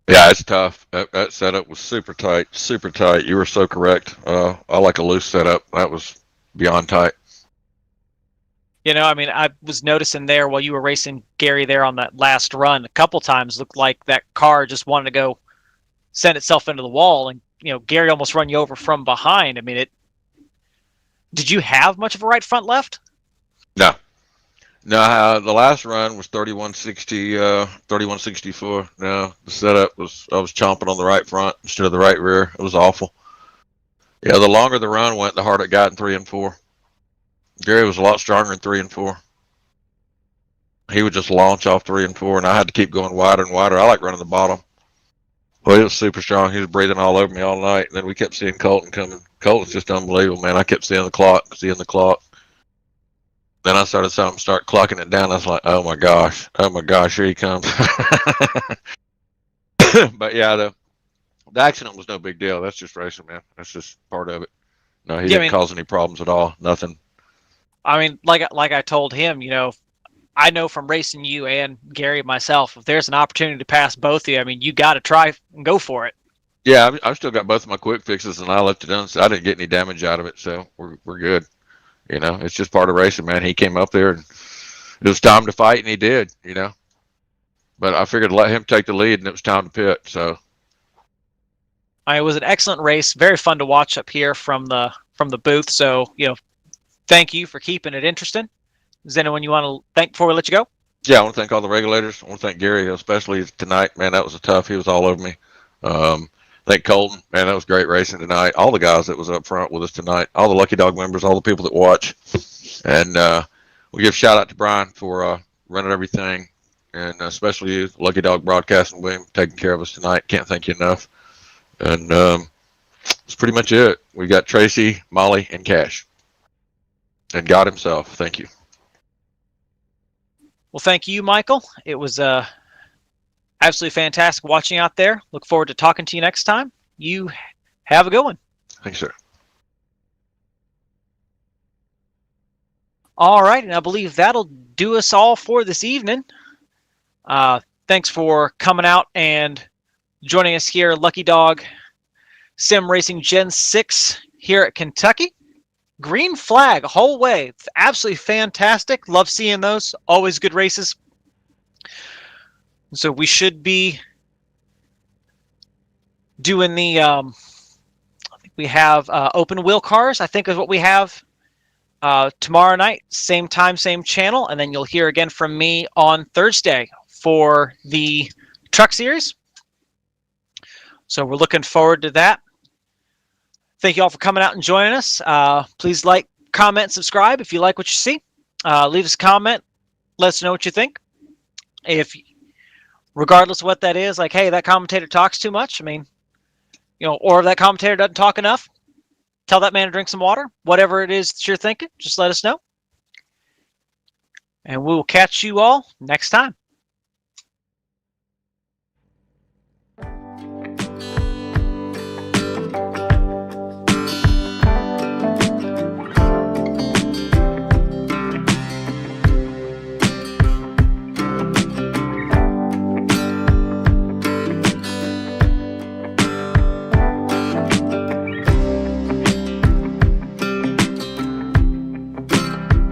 Yeah, it's tough. That setup was super tight, super tight. You were so correct. I like a loose setup. That was beyond tight. I mean, I was noticing there while you were racing Gary there on that last run, a couple times looked like that car just wanted to go send itself into the wall, and Gary almost run you over from behind. I mean, did you have much of a right front left? No. No, the last run was 3160, 3164. No, the setup I was chomping on the right front instead of the right rear. It was awful. Yeah, the longer the run went, the harder it got in 3 and 4. Gary was a lot stronger in 3 and 4. He would just launch off 3 and 4, and I had to keep going wider and wider. I like running the bottom. Well, he was super strong. He was breathing all over me all night, and then we kept seeing Colton coming. Colton's just unbelievable, man. I kept seeing the clock. Then I started seeing him start clocking it down. I was like, oh my gosh, here he comes. But yeah, the accident was no big deal. That's just racing, man. That's just part of it. No, he didn't cause any problems at all. Nothing. I mean, like I told him, I know from racing you and Gary myself, if there's an opportunity to pass both of you, I mean, you got to try and go for it. Yeah, I've still got both of my quick fixes, and I left it done, so I didn't get any damage out of it, so we're good. It's just part of racing, man. He came up there, and it was time to fight, and he did. But I figured to let him take the lead, and it was time to pit. So it was an excellent race, very fun to watch up here from the booth. So thank you for keeping it interesting. Is there anyone you want to thank before we let you go? Yeah, I want to thank all the regulators. I want to thank Gary, especially tonight. Man, that was tough. He was all over me. Thank Colton. Man, that was great racing tonight. All the guys that was up front with us tonight, all the Lucky Dog members, all the people that watch. And we give a shout out to Brian for running everything, and especially you, Lucky Dog Broadcasting, William, taking care of us tonight. Can't thank you enough. And that's pretty much it. We got Tracy, Molly, and Cash. And God himself. Thank you. Well, thank you, Michael. It was absolutely fantastic watching out there. Look forward to talking to you next time. You have a good one. Thanks, sir. All right, and I believe that'll do us all for this evening. Thanks for coming out and joining us here, Lucky Dog Sim Racing Gen 6 here at Kentucky. Green flag, whole way. It's absolutely fantastic. Love seeing those. Always good races. So we should be doing the, I think we have open wheel cars, I think is what we have tomorrow night. Same time, same channel. And then you'll hear again from me on Thursday for the truck series. So we're looking forward to that. Thank you all for coming out and joining us. Please like, comment, subscribe if you like what you see. Leave us a comment. Let us know what you think. Regardless of what that is, like, hey, that commentator talks too much. I mean, or if that commentator doesn't talk enough, tell that man to drink some water. Whatever it is that you're thinking, just let us know. And we will catch you all next time.